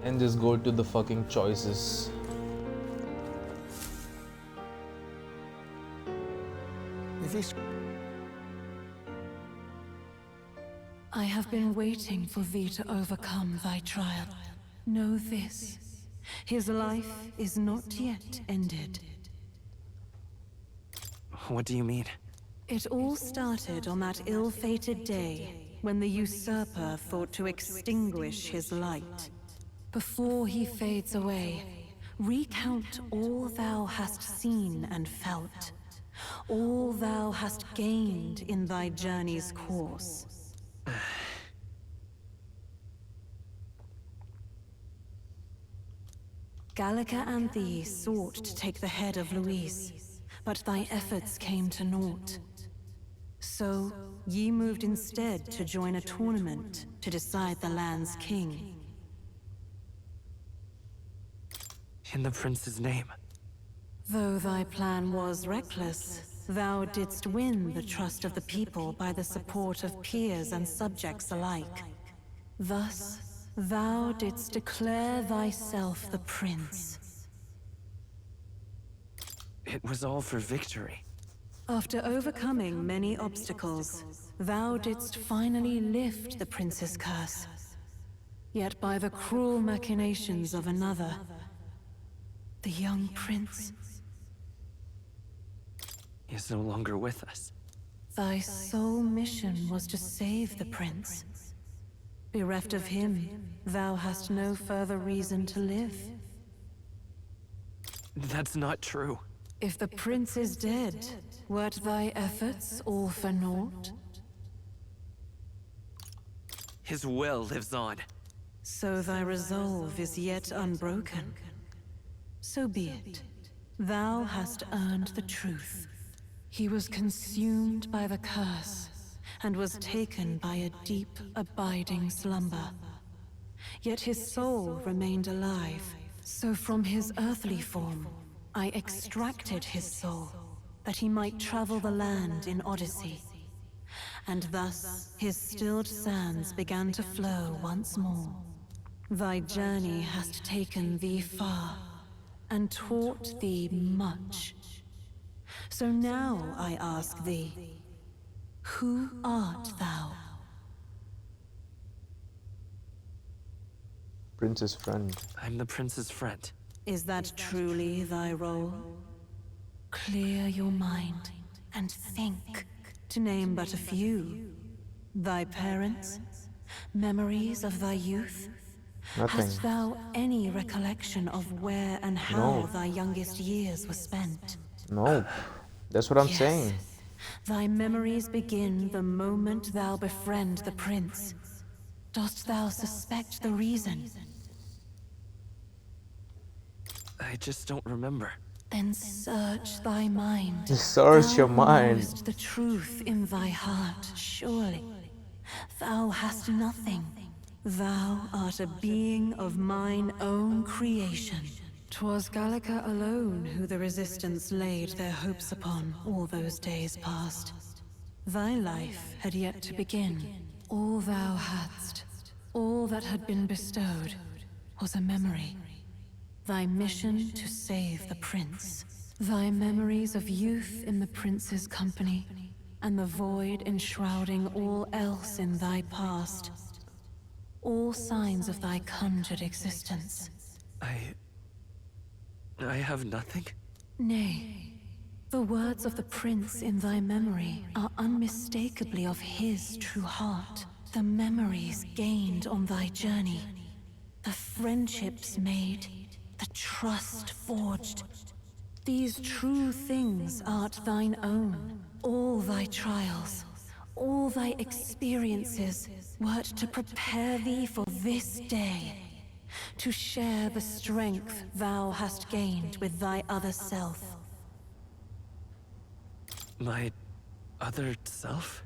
and just go to the fucking choices. I have been waiting for thee to overcome thy trial. Know this. His life is not yet ended. What do you mean? It all started on that ill-fated day when the usurper thought to extinguish his light. Before he fades away, recount all thou hast seen and felt, all thou hast gained in thy journey's course. Gallica and thee sought to take the head of Luis, but thy efforts came to naught. So, ye moved instead to join a tournament to decide the land's king. In the prince's name. Though thy plan was reckless, thou didst win the trust of the people by the support of peers and subjects alike. Thus, thou didst declare thyself the prince. It was all for victory. After overcoming many obstacles, thou didst finally lift the prince's curse. Yet by the cruel machinations of another, the young prince is no longer with us. Thy sole mission was to save the prince. Bereft of him, thou hast no further reason to live. That's not true. If the prince is dead, wert thy efforts all for naught? His will lives on. So thy resolve is yet unbroken. So be it. Thou hast earned the truth. He was consumed by the curse, and was taken by a deep, abiding slumber. Yet his soul remained alive, so from his earthly form, I extracted his soul, that he might travel the land in Odyssey. And thus, his stilled sands began to flow once more. Thy journey hast taken thee far, and taught thee much. So now I ask thee, who art thou? Prince's friend. I'm the prince's friend. Is that truly thy role? Clear your mind and think, to name but a few. Thy parents, memories of thy youth? Nothing. Hast thou any recollection of where and how thy youngest years were spent? Nope. That's what I'm saying. Thy memories begin the moment thou befriend the prince. Dost thou suspect the reason? I just don't remember. Then search thy mind. Search your mind. Thou knowest the truth in thy heart, surely. Thou hast nothing. Thou art a being of mine own creation. 'Twas Gallica alone who the Resistance laid their hopes upon all those days past. Thy life had yet to begin. All thou hadst, all that had been bestowed, was a memory. Thy mission to save the prince. Thy memories of youth in the prince's company, and the void enshrouding all else in thy past. All signs of thy conjured existence. I have nothing? Nay, the words of the prince in thy memory are unmistakably of his true heart. The memories gained on thy journey, the friendships made, the trust forged. These true things art thine own. All thy trials, all thy experiences wert to prepare thee for this day. To share the strength thou hast gained with thy other self. My other self?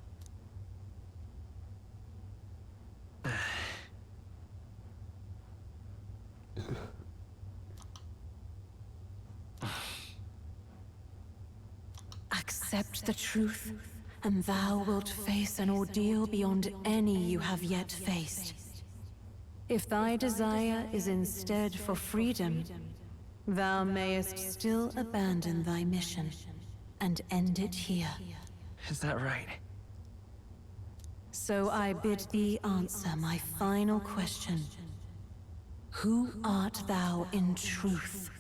Accept the truth, and thou wilt face an ordeal beyond any you have yet faced. If thy desire is instead for freedom, thou mayest still abandon thy mission and end it here. Is that right? So I bid thee answer my final question. Who art thou in truth?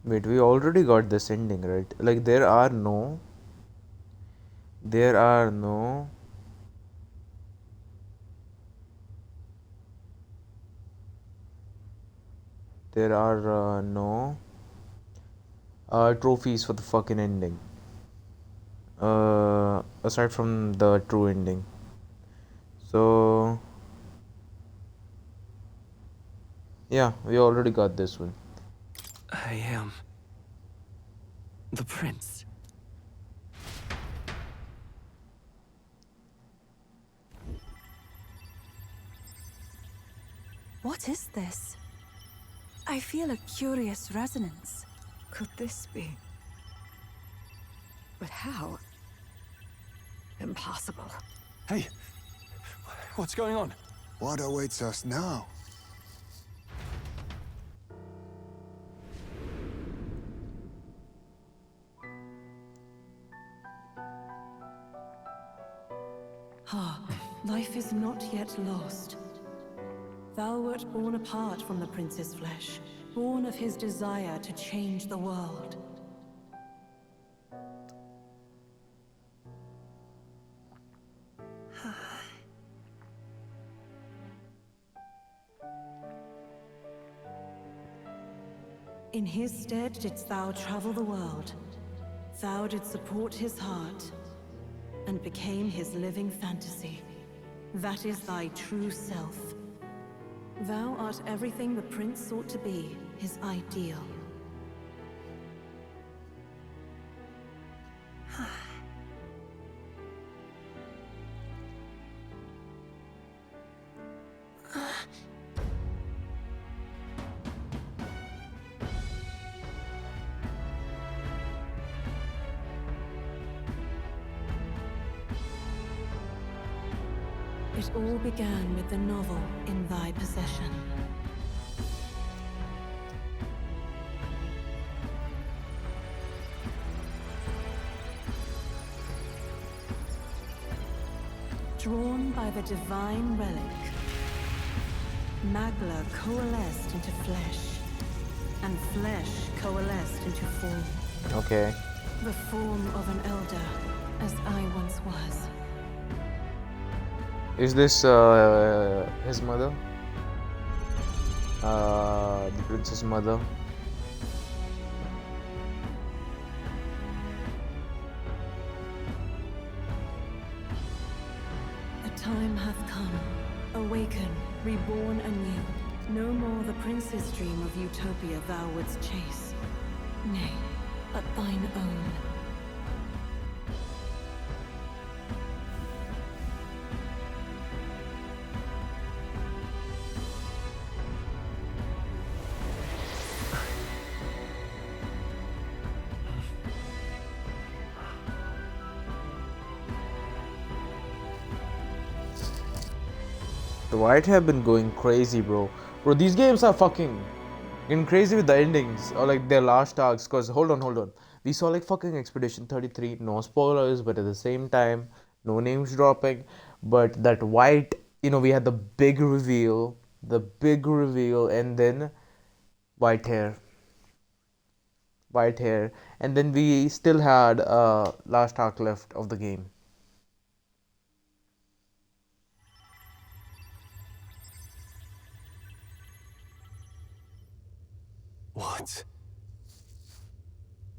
Wait, we already got this ending, right? Like, there are no trophies for the fucking ending. Aside from the true ending. So, yeah, we already got this one. I am the prince. What is this? I feel a curious resonance. Could this be? But how? Impossible. Hey, what's going on? What awaits us now? Ah, life is not yet lost. Thou wert born apart from the prince's flesh, born of his desire to change the world. In his stead didst thou travel the world. Thou didst support his heart, and became his living fantasy. That is thy true self. Thou art everything the prince sought to be, his ideal. It all began with the novel in thy possession. Drawn by the divine relic, Magla coalesced into flesh, and flesh coalesced into form. Okay. The form of an elder, as I once was. Is this his mother? The prince's mother? The time hath come. Awaken, reborn anew. No more the prince's dream of utopia thou wouldst chase. Nay, but thine own. The White have been going crazy, bro. Bro, these games are fucking getting crazy with the endings or like their last arcs. Cause hold on. We saw like fucking Expedition 33, no spoilers, but at the same time, no names dropping. But that White, we had the big reveal, and then white hair, and then we still had last arc left of the game. What?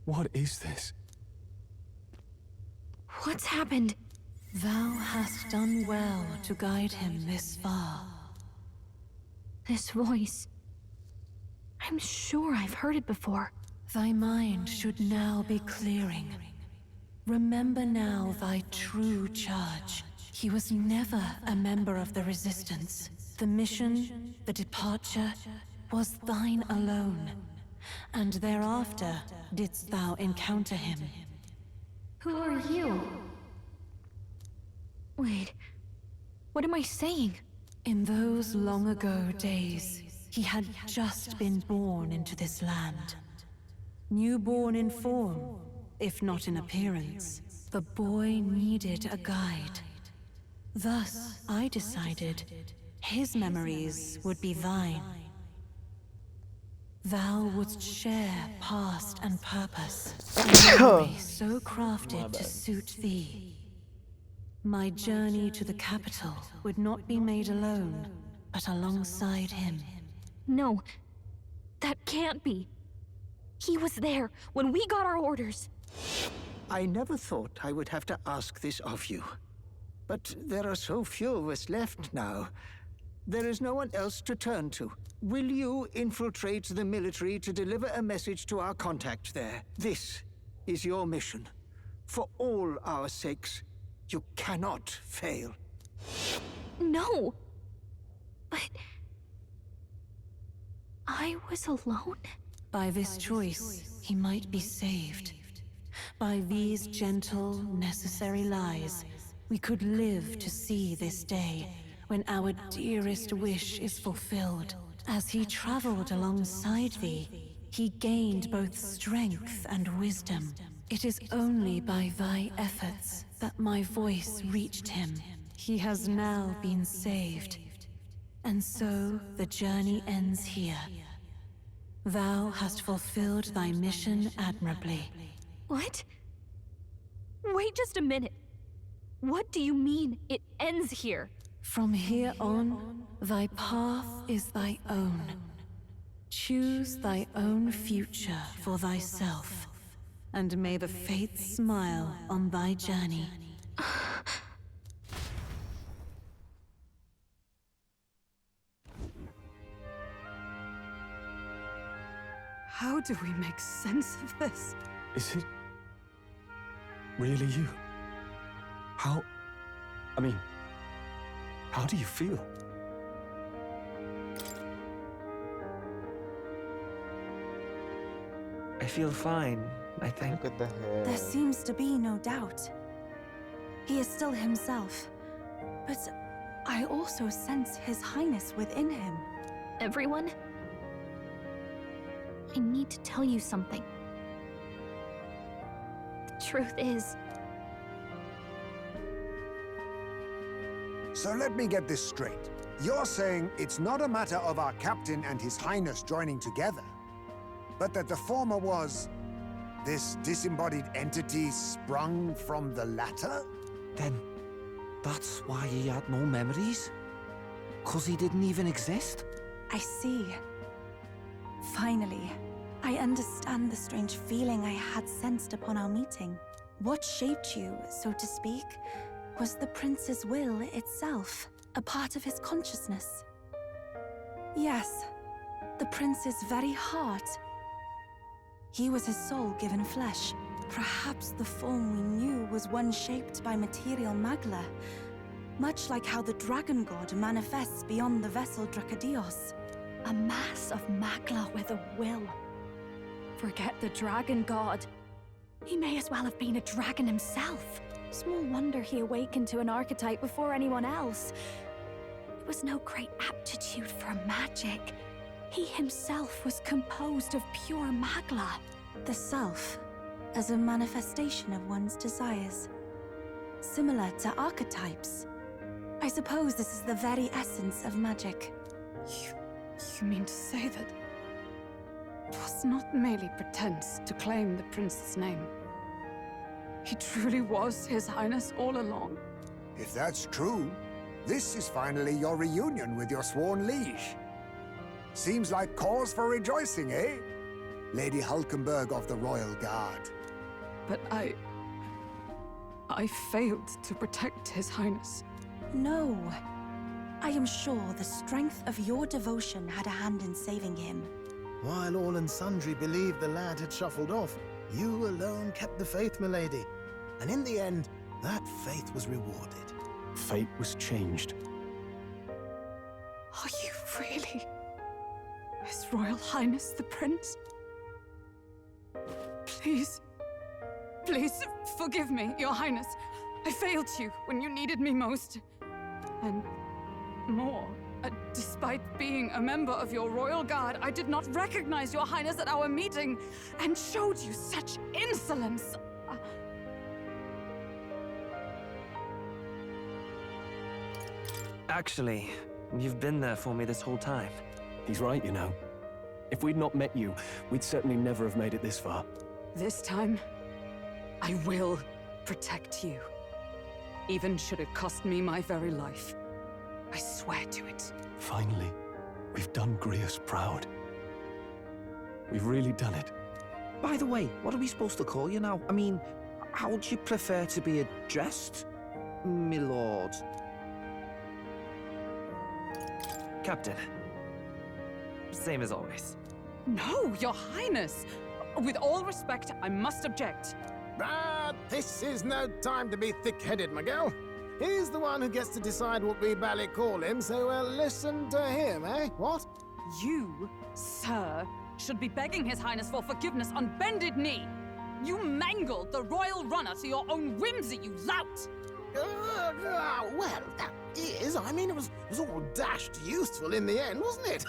What is this? What's happened? Thou hast done well to guide him this far. This voice. I'm sure I've heard it before. Thy mind should now be clearing. Remember now thy true charge. He was never a member of the Resistance. The mission, the departure, was thine alone. And thereafter didst thou encounter him. Who are you? Wait, what am I saying? In those long ago days, he had just been born into this land. Newborn in form, if not in appearance, the boy needed a guide. Thus, I decided his memories would be thine. Thou wouldst share past and purpose, a memory so crafted to suit thee. My journey to the capital would not be made alone, but alongside him. No, that can't be. He was there when we got our orders. I never thought I would have to ask this of you. But there are so few of us left now. There is no one else to turn to. Will you infiltrate the military to deliver a message to our contact there? This is your mission. For all our sakes, you cannot fail. No! But... I was alone? By this choice, he might be saved. By these gentle, necessary lies, we could live to see this day, when our dearest wish is fulfilled. As he traveled alongside thee, he gained both strength and wisdom. It is only by thy efforts that my voice reached him. He has now been saved. And so the journey ends here. Thou hast fulfilled thy mission admirably. What? Wait just a minute. What do you mean, it ends here? From here on, thy path is thy own. Choose thy own future for thyself, and may the fates smile on thy journey. How do we make sense of this? Is it really you? How do you feel? I feel fine, I think. Look at the hair. There seems to be no doubt. He is still himself. But I also sense His Highness within him. Everyone? I need to tell you something. The truth is... So let me get this straight. You're saying it's not a matter of our captain and his highness joining together, but that the former was this disembodied entity sprung from the latter? Then that's why he had no memories? 'Cause he didn't even exist? I see. Finally, I understand the strange feeling I had sensed upon our meeting. What shaped you, so to speak, was the prince's will itself, a part of his consciousness. Yes, the prince's very heart. He was his soul given flesh. Perhaps the form we knew was one shaped by material magla, much like how the dragon god manifests beyond the vessel Dracadios. A mass of magla with a will. Forget the dragon god. He may as well have been a dragon himself. Small wonder he awakened to an archetype before anyone else. It was no great aptitude for magic. He himself was composed of pure magla. The self, as a manifestation of one's desires. Similar to archetypes. I suppose this is the very essence of magic. You mean to say that it was not merely pretense to claim the prince's name? He truly was His Highness all along. If that's true, this is finally your reunion with your sworn liege. Seems like cause for rejoicing, eh? Lady Hulkenberg of the Royal Guard. But I failed to protect His Highness. No. I am sure the strength of your devotion had a hand in saving him. While all and sundry believed the lad had shuffled off, you alone kept the faith, milady. And in the end, that faith was rewarded. Fate was changed. Are you really His Royal Highness the Prince? Please, please forgive me, Your Highness. I failed you when you needed me most. And more, despite being a member of your Royal Guard, I did not recognize Your Highness at our meeting and showed you such insolence. Actually, you've been there for me this whole time. He's right, you know. If we'd not met you, we'd certainly never have made it this far. This time, I will protect you. Even should it cost me my very life. I swear to it. Finally, we've done Grius proud. We've really done it. By the way, what are we supposed to call you now? I mean, how would you prefer to be addressed, my lord? Captain. Same as always. No, Your Highness! With all respect, I must object. But this is no time to be thick-headed, my girl. He's the one who gets to decide what we bally call him, so we'll listen to him, eh? What? You, sir, should be begging His Highness for forgiveness on bended knee. You mangled the royal runner to your own whimsy, you lout! Well, that is. I mean, it was all dashed useful in the end, wasn't it?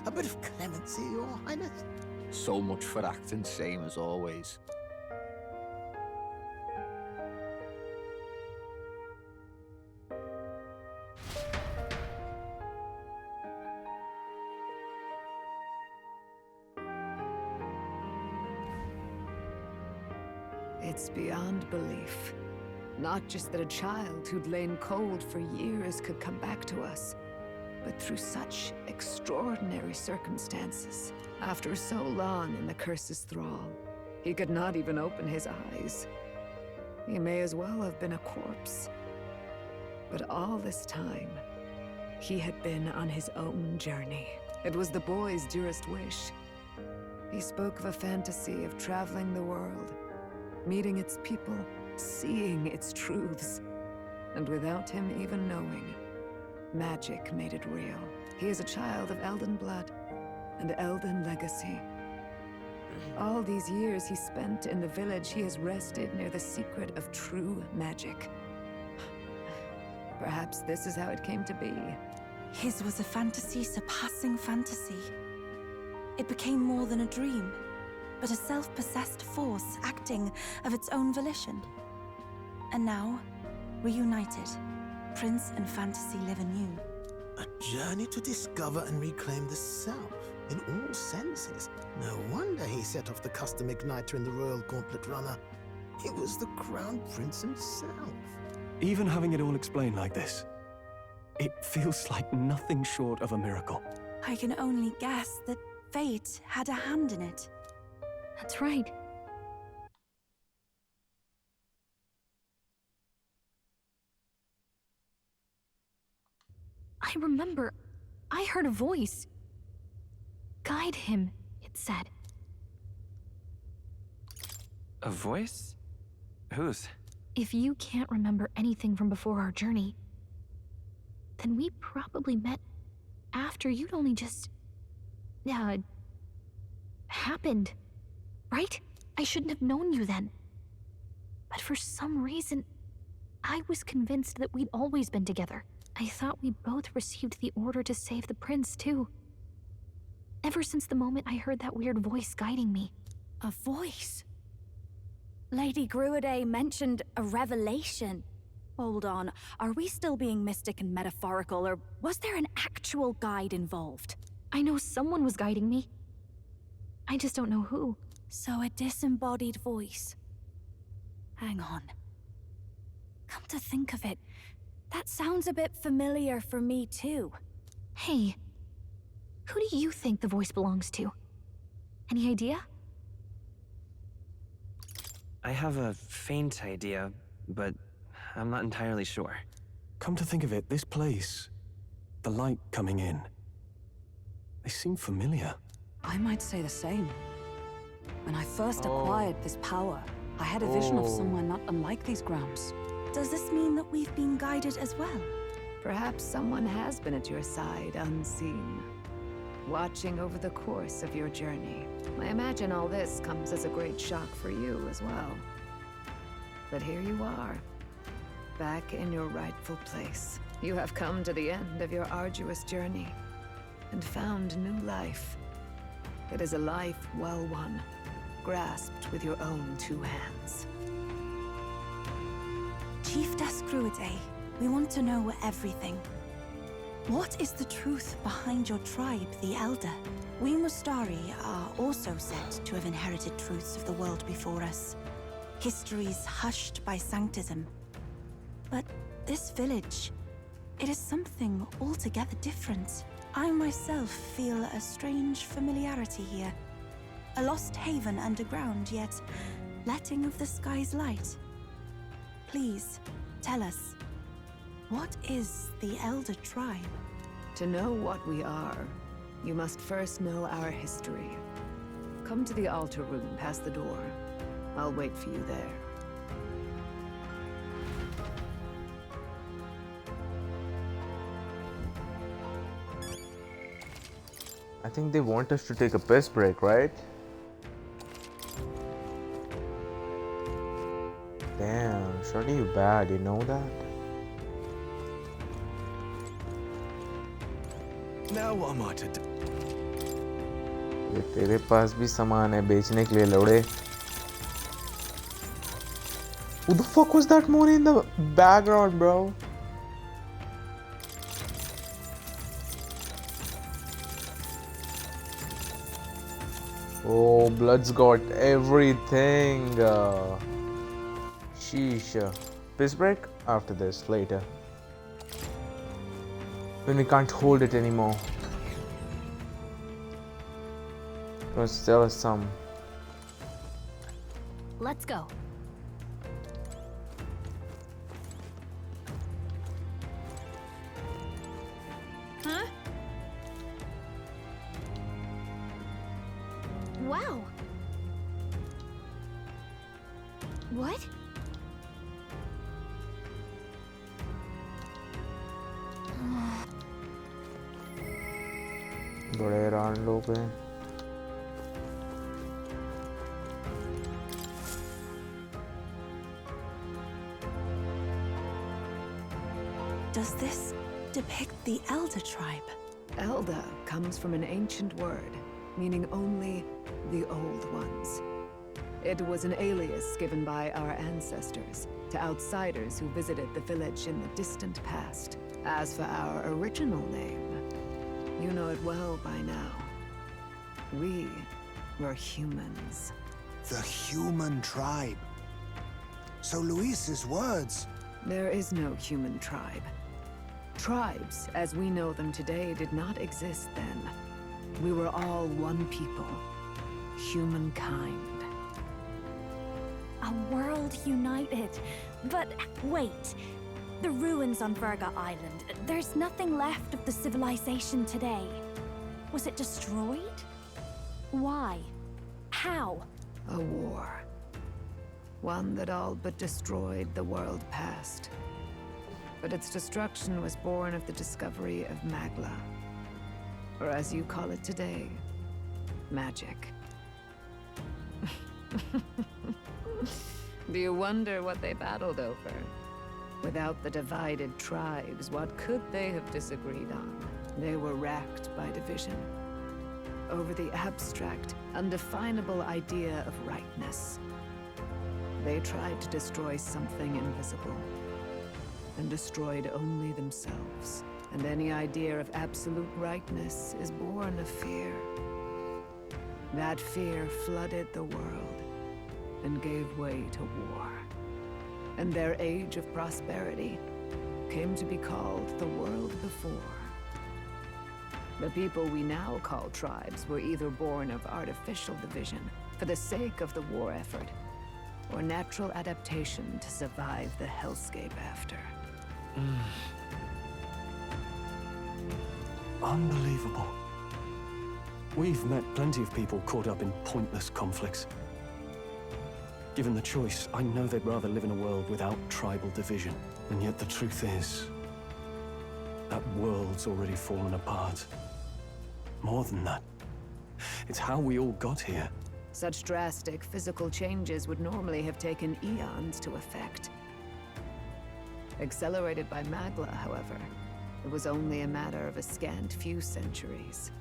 A bit of clemency, Your Highness. So much for acting same as always. It's beyond belief. Not just that a child who'd lain cold for years could come back to us, but through such extraordinary circumstances. After so long in the curse's thrall, he could not even open his eyes. He may as well have been a corpse. But all this time, he had been on his own journey. It was the boy's dearest wish. He spoke of a fantasy of traveling the world, meeting its people, seeing its truths. And without him even knowing, magic made it real. He is a child of Elden blood and Elden legacy. All these years he spent in the village, he has rested near the secret of true magic. Perhaps this is how it came to be. His was a fantasy surpassing fantasy. It became more than a dream, but a self-possessed force acting of its own volition. And now, reunited, prince and fantasy live anew. A journey to discover and reclaim the self, in all senses. No wonder he set off the custom igniter in the Royal Gauntlet Runner. It was the Crown Prince himself. Even having it all explained like this, it feels like nothing short of a miracle. I can only guess that fate had a hand in it. That's right. I remember. I heard a voice. Guide him, it said. A voice? Whose? If you can't remember anything from before our journey, then we probably met after you'd only just... happened. Right? I shouldn't have known you then. But for some reason, I was convinced that we'd always been together. I thought we both received the order to save the prince, too. Ever since the moment I heard that weird voice guiding me. A voice? Lady Gruaday mentioned a revelation. Hold on, are we still being mystic and metaphorical, or was there an actual guide involved? I know someone was guiding me. I just don't know who. So a disembodied voice. Hang on. Come to think of it, that sounds a bit familiar for me too. Hey, who do you think the voice belongs to? Any idea? I have a faint idea, but I'm not entirely sure. Come to think of it, this place, the light coming in, they seem familiar. I might say the same. When I first acquired this power, I had a vision of somewhere not unlike these grounds. Does this mean that we've been guided as well? Perhaps someone has been at your side unseen, watching over the course of your journey. I imagine all this comes as a great shock for you as well. But here you are, back in your rightful place. You have come to the end of your arduous journey and found new life. It is a life well won, grasped with your own two hands. Chiefess Gruaday, we want to know everything. What is the truth behind your tribe, the Elder? We Mustari are also said to have inherited truths of the world before us. Histories hushed by sanctism. But this village, it is something altogether different. I myself feel a strange familiarity here. A lost haven underground, yet letting of the sky's light. Please, tell us, what is the Elder Tribe? To know what we are, you must first know our history. Come to the altar room past the door. I'll wait for you there. I think they want us to take a piss break, right? Damn, shorty, you bad, you know that? Now what am I to do? ये तेरे पास भी सामान है बेचने के लिए लौड़े. Who the fuck was that moaning in the background, bro? Oh, blood's got everything. Sheesh. Piss break after this, later. When we can't hold it anymore. Let's tell us some. Let's go. Huh? Wow. What? बड़े हैरान लोग हैं. Does this depict the Elder Tribe? Elder comes from an ancient word, meaning only the old ones. It was an alias given by our ancestors to outsiders who visited the village in the distant past. As for our original name, you know it well by now. We were humans. The human tribe. So Luis's words... There is no human tribe. Tribes, as we know them today, did not exist then. We were all one people. Humankind. A world united. But wait. The ruins on Virga Island. There's nothing left of the civilization today. Was it destroyed? Why? How? A war. One that all but destroyed the world past. But its destruction was born of the discovery of Magla. Or as you call it today, magic. Do you wonder what they battled over? Without the divided tribes, what could they have disagreed on? They were racked by division. Over the abstract, undefinable idea of rightness. They tried to destroy something invisible, and destroyed only themselves. And any idea of absolute rightness is born of fear. That fear flooded the world, and gave way to war. And their age of prosperity came to be called the world before. The people we now call tribes were either born of artificial division for the sake of the war effort, or natural adaptation to survive the hellscape after. Unbelievable. We've met plenty of people caught up in pointless conflicts. Given the choice, I know they'd rather live in a world without tribal division. And yet the truth is, that world's already fallen apart. More than that, it's how we all got here. Such drastic physical changes would normally have taken eons to effect. Accelerated by Magla, however, it was only a matter of a scant few centuries.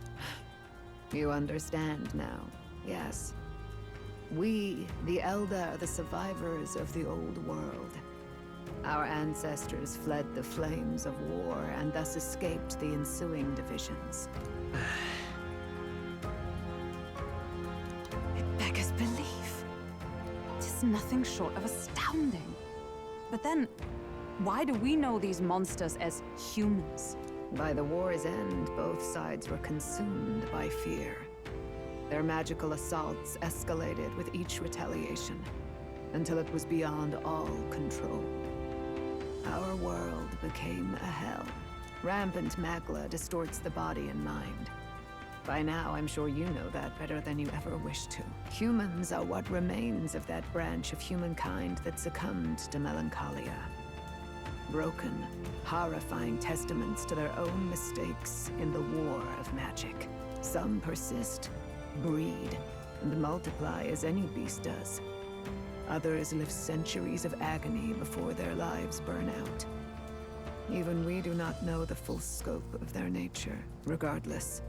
You understand now, yes? We, the Elder, are the survivors of the old world. Our ancestors fled the flames of war and thus escaped the ensuing divisions. It beggars belief. It is nothing short of astounding. But then, why do we know these monsters as humans? By the war's end, both sides were consumed by fear. Their magical assaults escalated with each retaliation, until it was beyond all control. Our world became a hell. Rampant Magla distorts the body and mind. By now, I'm sure you know that better than you ever wished to. Humans are what remains of that branch of humankind that succumbed to melancholia. Broken, horrifying testaments to their own mistakes in the war of magic. Some persist, breed, and multiply as any beast does. Others live centuries of agony before their lives burn out. Even we do not know the full scope of their nature. Regardless,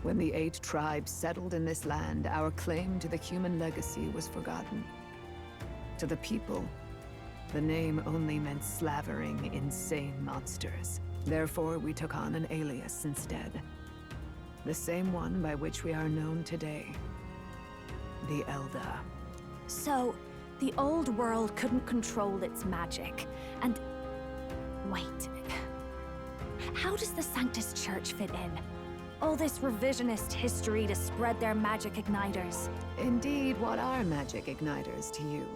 when the 8 tribes settled in this land, our claim to the human legacy was forgotten. To the people, the name only meant slavering, insane monsters. Therefore, we took on an alias instead. The same one by which we are known today. The Elder. So, the old world couldn't control its magic, and... Wait. How does the Sanctus Church fit in? All this revisionist history to spread their magic igniters. Indeed, what are magic igniters to you?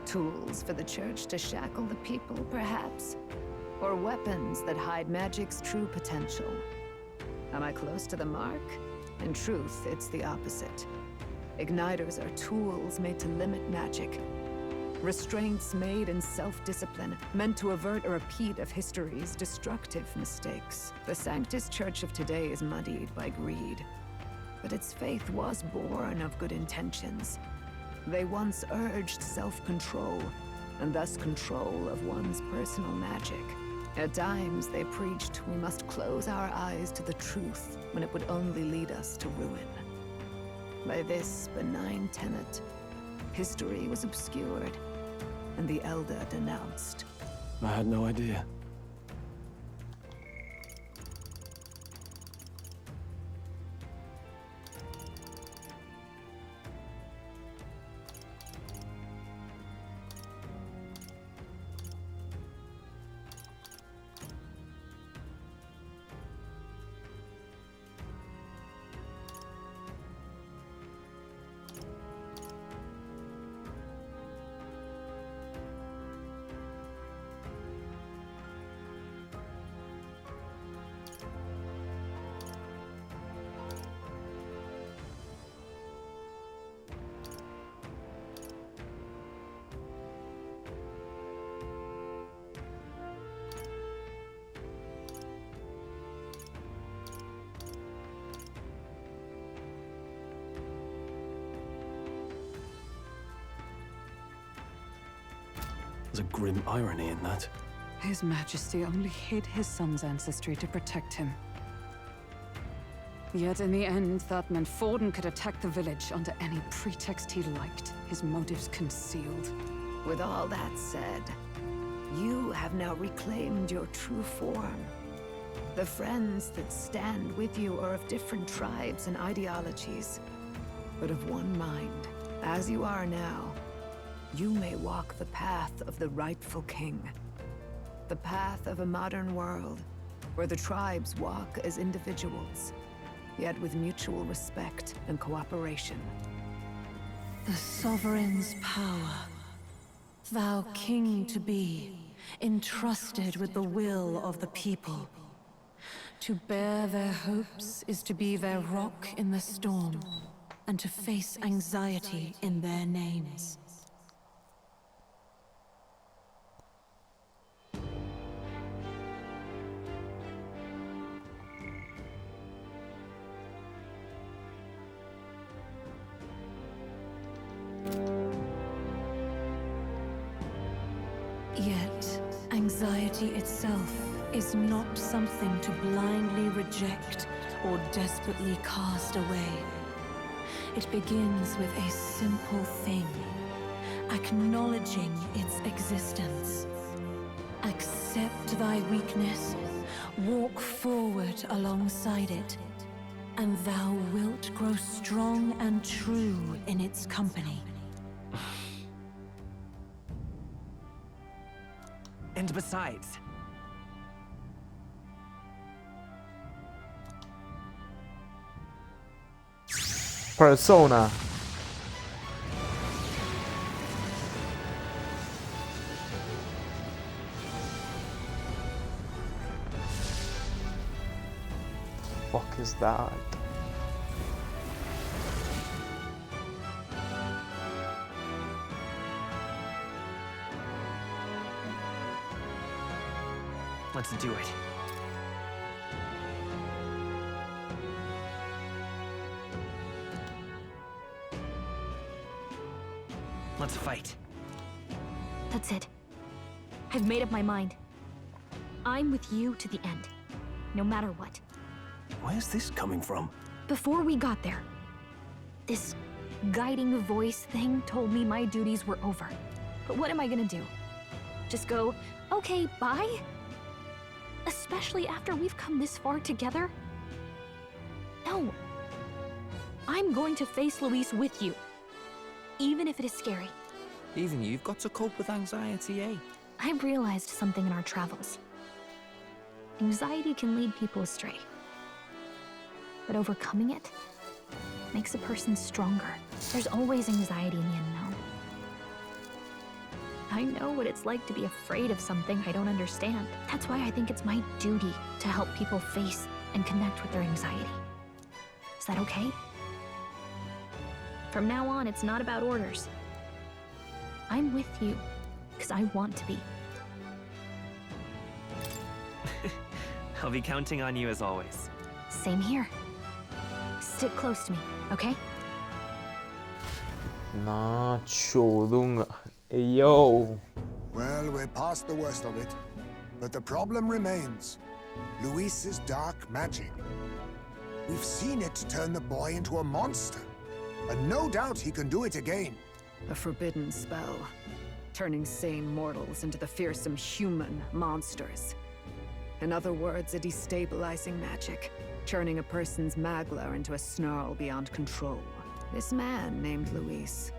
Tools for the Church to shackle the people, perhaps? Or weapons that hide magic's true potential? Am I close to the mark? In truth, it's the opposite. Igniters are tools made to limit magic. Restraints made in self-discipline, meant to avert a repeat of history's destructive mistakes. The Sanctus Church of today is muddied by greed. But its faith was born of good intentions. They once urged self-control, and thus control of one's personal magic. At times, they preached we must close our eyes to the truth when it would only lead us to ruin. By this benign tenet, history was obscured, and the Elder denounced. I had no idea. There's a grim irony in that. His Majesty only hid his son's ancestry to protect him. Yet in the end, that meant Forden could attack the village under any pretext he liked, his motives concealed. With all that said, you have now reclaimed your true form. The friends that stand with you are of different tribes and ideologies, but of one mind. As you are now, you may walk the path of the rightful king. The path of a modern world, where the tribes walk as individuals, yet with mutual respect and cooperation. The sovereign's power, thou king to be, entrusted with the will of the people. To bear their hopes is to be their rock in the storm, and to face anxiety in their names. Yet, anxiety itself is not something to blindly reject or desperately cast away. It begins with a simple thing, acknowledging its existence. Accept thy weakness, walk forward alongside it, and thou wilt grow strong and true in its company. And besides, Persona. Fuck is that? let's do it. Let's fight. That's it. I've made up my mind. I'm with you to the end, no matter what. Where's this coming from? Before we got there, this guiding voice thing told me my duties were over. But what am I gonna do? Just go, okay, bye? Especially after we've come this far together? No. I'm going to face Luis with you, even if it is scary. Even you've got to cope with anxiety, eh? I've realized something in our travels. Anxiety can lead people astray. But overcoming it makes a person stronger. There's always anxiety in the unknown. I know what it's like to be afraid of something I don't understand. That's why I think it's my duty to help people face and connect with their anxiety. Is that okay? From now on, it's not about orders. I'm with you, because I want to be. I'll be counting on you as always. Same here. Stick close to me, okay? Nah, chodunga. Yo. Well, we're past the worst of it. But the problem remains. Luis's dark magic. We've seen it turn the boy into a monster. And no doubt he can do it again. A forbidden spell, turning sane mortals into the fearsome human monsters. In other words, a destabilizing magic, turning a person's magla into a snarl beyond control. This man named Luis,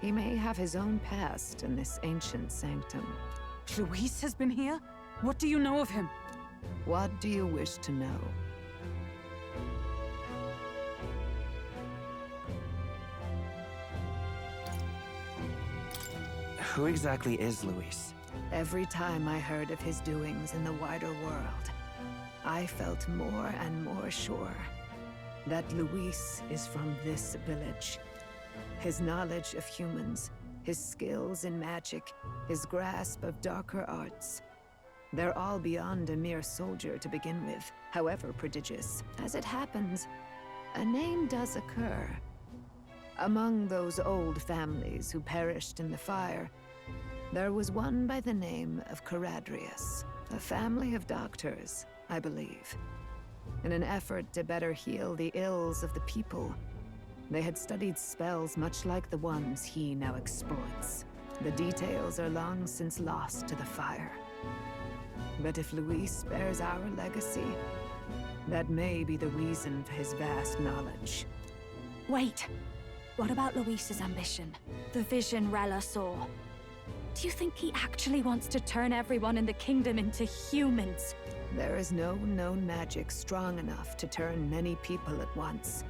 he may have his own past in this ancient sanctum. Luis has been here? What do you know of him? What do you wish to know? Who exactly is Luis? Every time I heard of his doings in the wider world, I felt more and more sure that Luis is from this village. His knowledge of humans, his skills in magic, his grasp of darker arts, they're all beyond a mere soldier to begin with, however prodigious. As it happens, a name does occur. Among those old families who perished in the fire, there was one by the name of Caradrius, a family of doctors, I believe. In an effort to better heal the ills of the people, they had studied spells much like the ones he now exploits. The details are long since lost to the fire. But if Luis bears our legacy, that may be the reason for his vast knowledge. Wait, what about Luis's ambition? The vision Rella saw? Do you think he actually wants to turn everyone in the kingdom into humans? There is no known magic strong enough to turn many people at once,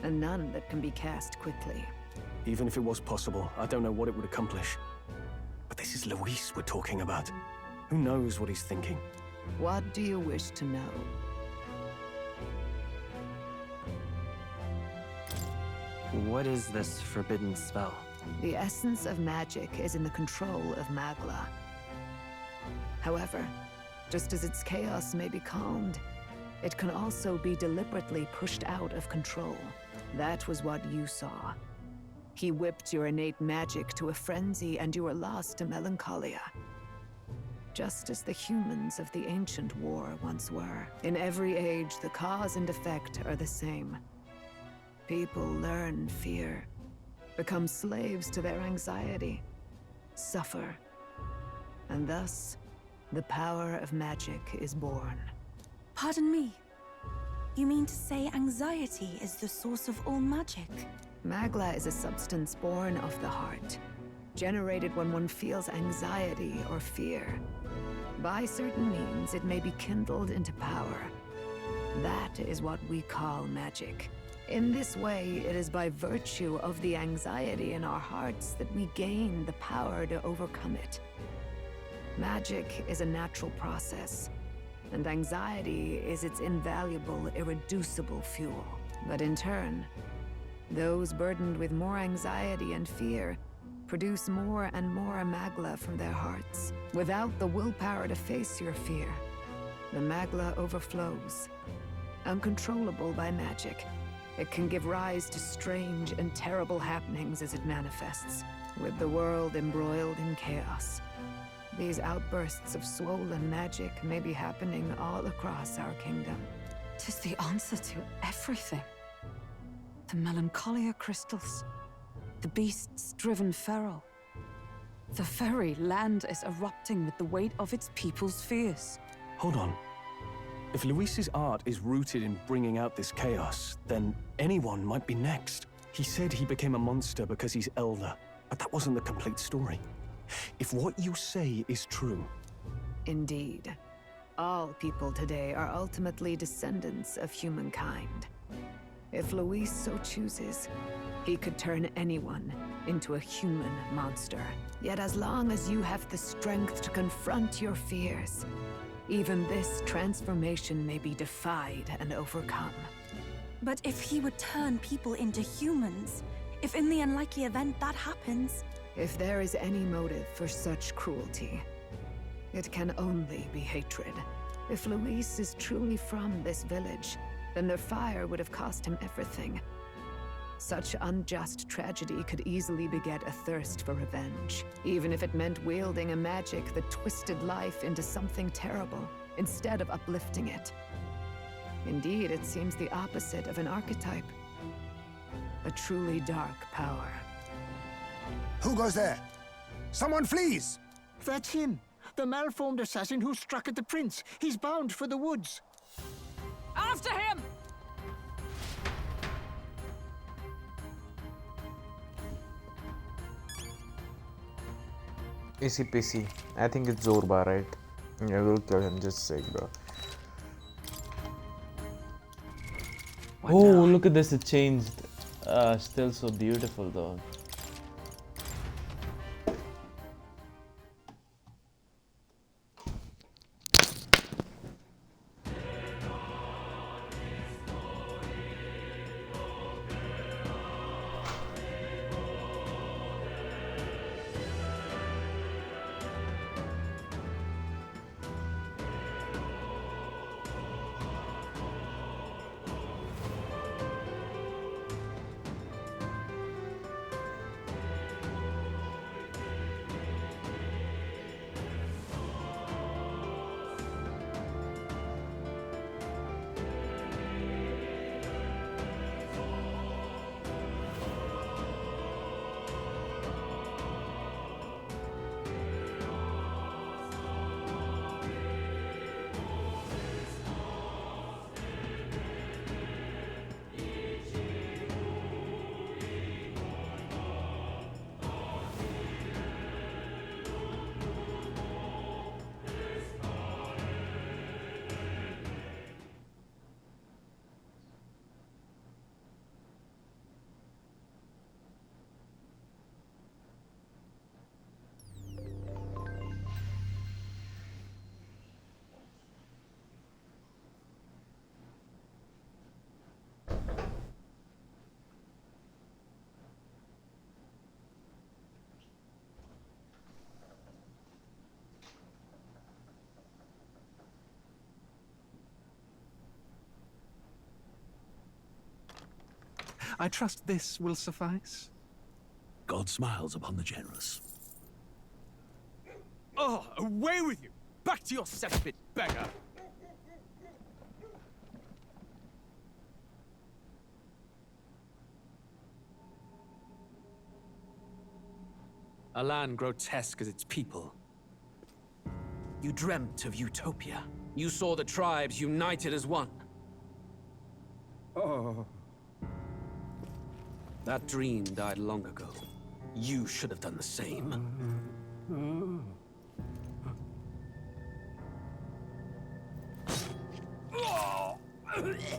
and none that can be cast quickly. Even if it was possible, I don't know what it would accomplish. But this is Luis we're talking about. Who knows what he's thinking? What do you wish to know? What is this forbidden spell? The essence of magic is in the control of Magla. However, just as its chaos may be calmed, it can also be deliberately pushed out of control. That was what you saw. He whipped your innate magic to a frenzy and you were lost to melancholia. Just as the humans of the ancient war once were. In every age, the cause and effect are the same. People learn fear, become slaves to their anxiety, suffer, and thus, the power of magic is born. Pardon me. You mean to say anxiety is the source of all magic? Magla is a substance born of the heart, generated when one feels anxiety or fear. By certain means, it may be kindled into power. That is what we call magic. In this way, it is by virtue of the anxiety in our hearts that we gain the power to overcome it. Magic is a natural process, and anxiety is its invaluable, irreducible fuel. But in turn, those burdened with more anxiety and fear produce more and more magla from their hearts. Without the willpower to face your fear, the magla overflows. Uncontrollable by magic, it can give rise to strange and terrible happenings as it manifests, with the world embroiled in chaos. These outbursts of swollen magic may be happening all across our kingdom. 'Tis the answer to everything. The melancholia crystals, the beasts driven feral. The very land is erupting with the weight of its people's fears. Hold on. If Luis's art is rooted in bringing out this chaos, then anyone might be next. He said he became a monster because he's elder, but that wasn't the complete story. If what you say is true... Indeed. All people today are ultimately descendants of humankind. If Luis so chooses, he could turn anyone into a human monster. Yet as long as you have the strength to confront your fears, even this transformation may be defied and overcome. But if he would turn people into humans, if in the unlikely event that happens... If there is any motive for such cruelty, it can only be hatred. If Luis is truly from this village, then their fire would have cost him everything. Such unjust tragedy could easily beget a thirst for revenge, even if it meant wielding a magic that twisted life into something terrible, instead of uplifting it. Indeed, it seems the opposite of an archetype. A truly dark power. Who goes there? Someone flees! That's him. The malformed assassin who struck at the prince. He's bound for the woods. After him! Easy peasy. I think it's Zorba, right? Yeah, we'll kill him just a sec, bro. Oh, look at this, it changed. Still so beautiful though. I trust this will suffice. God smiles upon the generous. Oh, away with you! Back to your cesspit, beggar! A land grotesque as its people. You dreamt of utopia. You saw the tribes united as one. Oh. That dream died long ago. You should have done the same.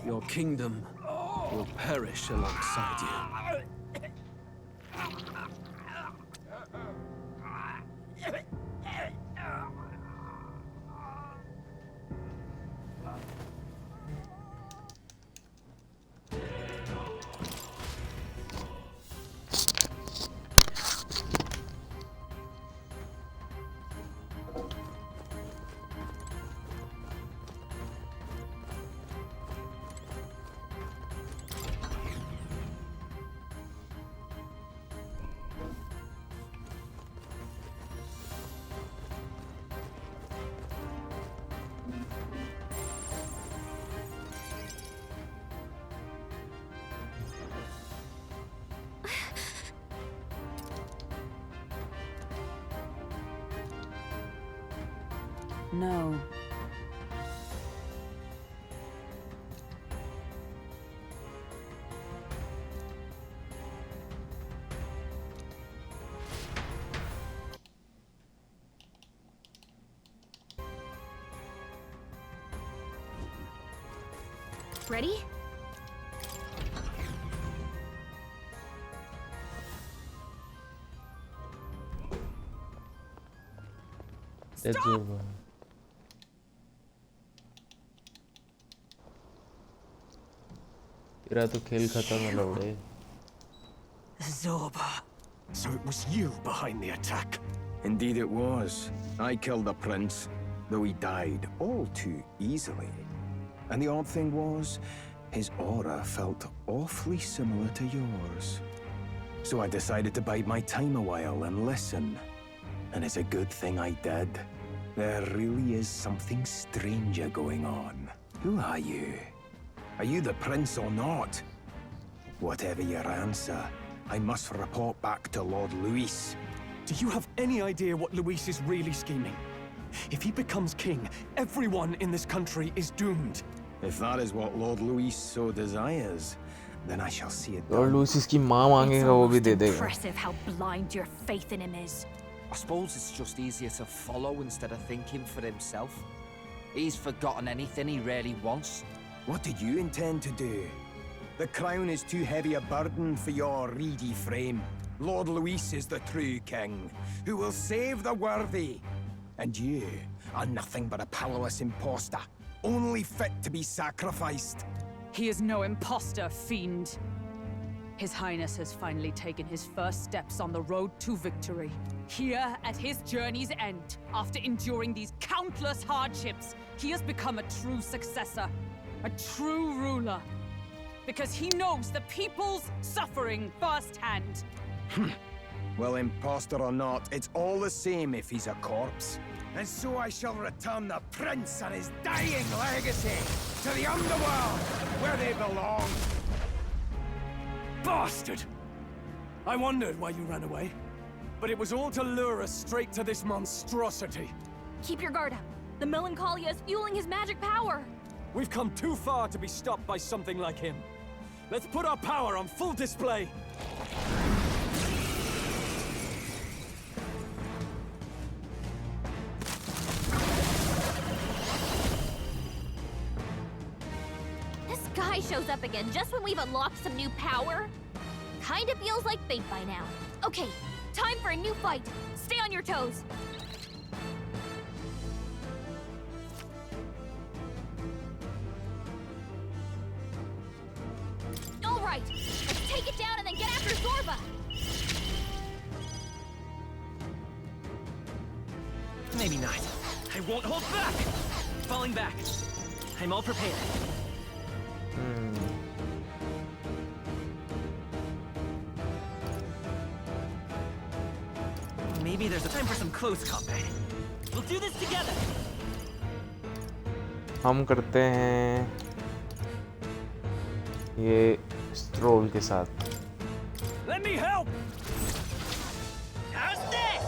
Your kingdom will perish alongside you. No. Ready? That's Zorba. तेरा तो खेल खत्म है लौड़े. Zorba. So it was you behind the attack? Indeed it was. I killed the prince, though he died all too easily. And the odd thing was, his aura felt awfully similar to yours. So I decided to bide my time a while and listen. And it's a good thing I did. There really is something stranger going on. Who are you? Are you the prince or not? Whatever your answer, I must report back to Lord Luis. Do you have any idea what Luis is really scheming? If he becomes king, everyone in this country is doomed. If that is what Lord Luis so desires, then I shall see it Lord done. Luis इसकी माँ मांगेगा वो भी दे देगा. Impressive how blind your faith in him is. I suppose it's just easier to follow instead of thinking for himself. He's forgotten anything he really wants. What did you intend to do? The crown is too heavy a burden for your reedy frame. Lord Luis is the true king, who will save the worthy. And you are nothing but a powerless imposter, only fit to be sacrificed. He is no imposter, fiend. His Highness has finally taken his first steps on the road to victory. Here, at his journey's end, after enduring these countless hardships, he has become a true successor, a true ruler. Because he knows the people's suffering firsthand. Well, imposter or not, it's all the same if he's a corpse. And so I shall return the prince and his dying legacy to the underworld, where they belong. Bastard! I wondered why you ran away, but it was all to lure us straight to this monstrosity. Keep your guard up. The Melancholia is fueling his magic power. We've come too far to be stopped by something like him. Let's put our power on full display. This guy shows up again just when we've unlocked some new power. Kinda feels like fate by now. Okay, time for a new fight. Stay on your toes. All right, let's take it down and then get after Zorba. Maybe not. I won't hold back! Falling back. I'm all prepared. Maybe there's a time for some close combat. We'll do this together! हम करते हैं ये stroll के साथ. Let me help! How's this?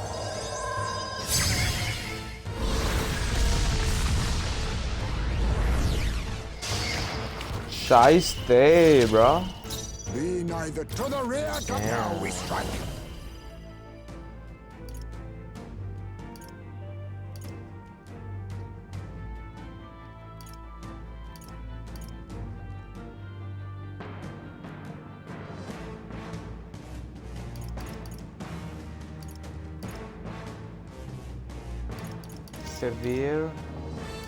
Shaiste, bro. Be neither to the rear, to now we strike. Severe,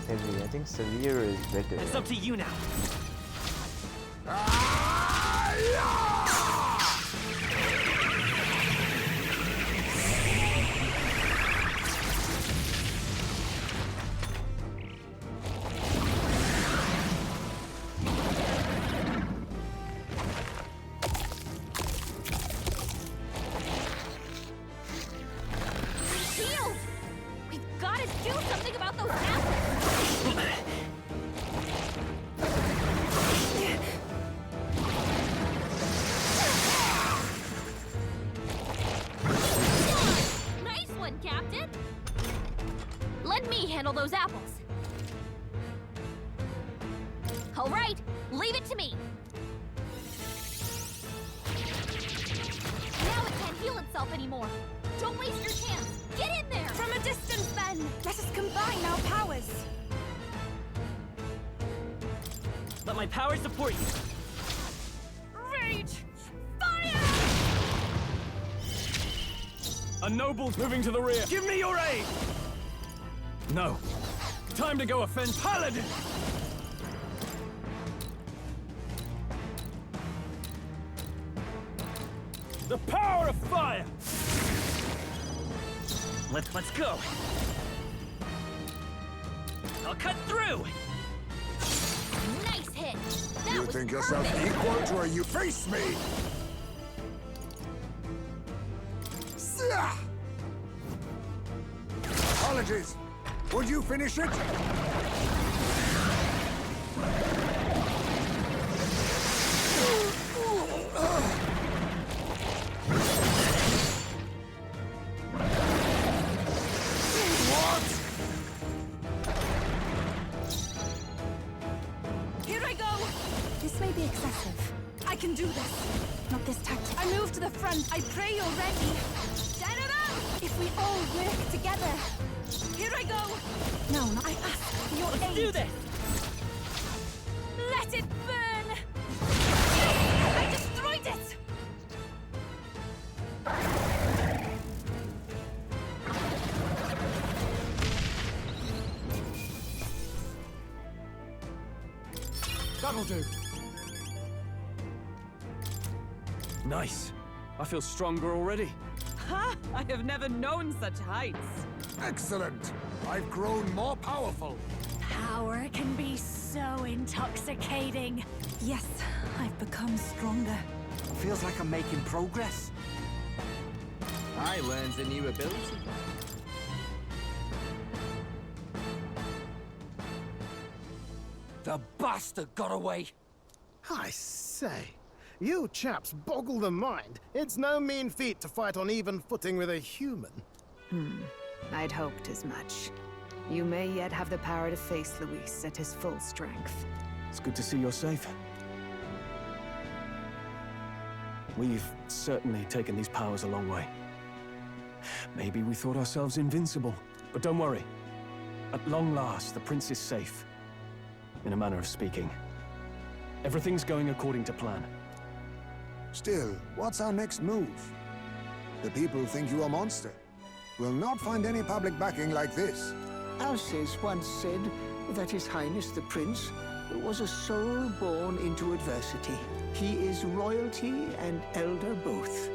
heavy. I think severe is better. It's up to you now. Shield! We've got to do something about those apples! Nice one, Captain! Let me handle those apples. All right, leave it to me. Now it can't heal itself anymore. Don't waste your chance. Get in there! From a distance, then! Let us combine our powers! Let my power support you. Rage! Fire! A noble's moving to the rear. Give me your aid! No. Time to go offend Paladin! The power of fire! Let's go. I'll cut through. Nice hit! That You was think yourself perfect. equal to a you face me? Sia! Apologies. Would you finish it? do this. Not this tactic. I move to the front. I pray you're ready. General! If we all work together. Here I go! No, I ask for your aid. Do this! Let it burn! I destroyed it! That'll do. Nice. I feel stronger already. Ha! I have never known such heights. Excellent. I've grown more powerful. Power can be so intoxicating. Yes, I've become stronger. Feels like I'm making progress. I learned a new ability. The bastard got away! I say, you chaps boggle the mind. It's no mean feat to fight on even footing with a human. I'd hoped as much. You may yet have the power to face Luis at his full strength. It's good to see you're safe. We've certainly taken these powers a long way. Maybe we thought ourselves invincible, but don't worry. At long last, the prince is safe. In a manner of speaking. Everything's going according to plan. Still, what's our next move? The people think you a monster. We'll not find any public backing like this. Alces once said that His Highness the Prince was a soul born into adversity. He is royalty and elder both,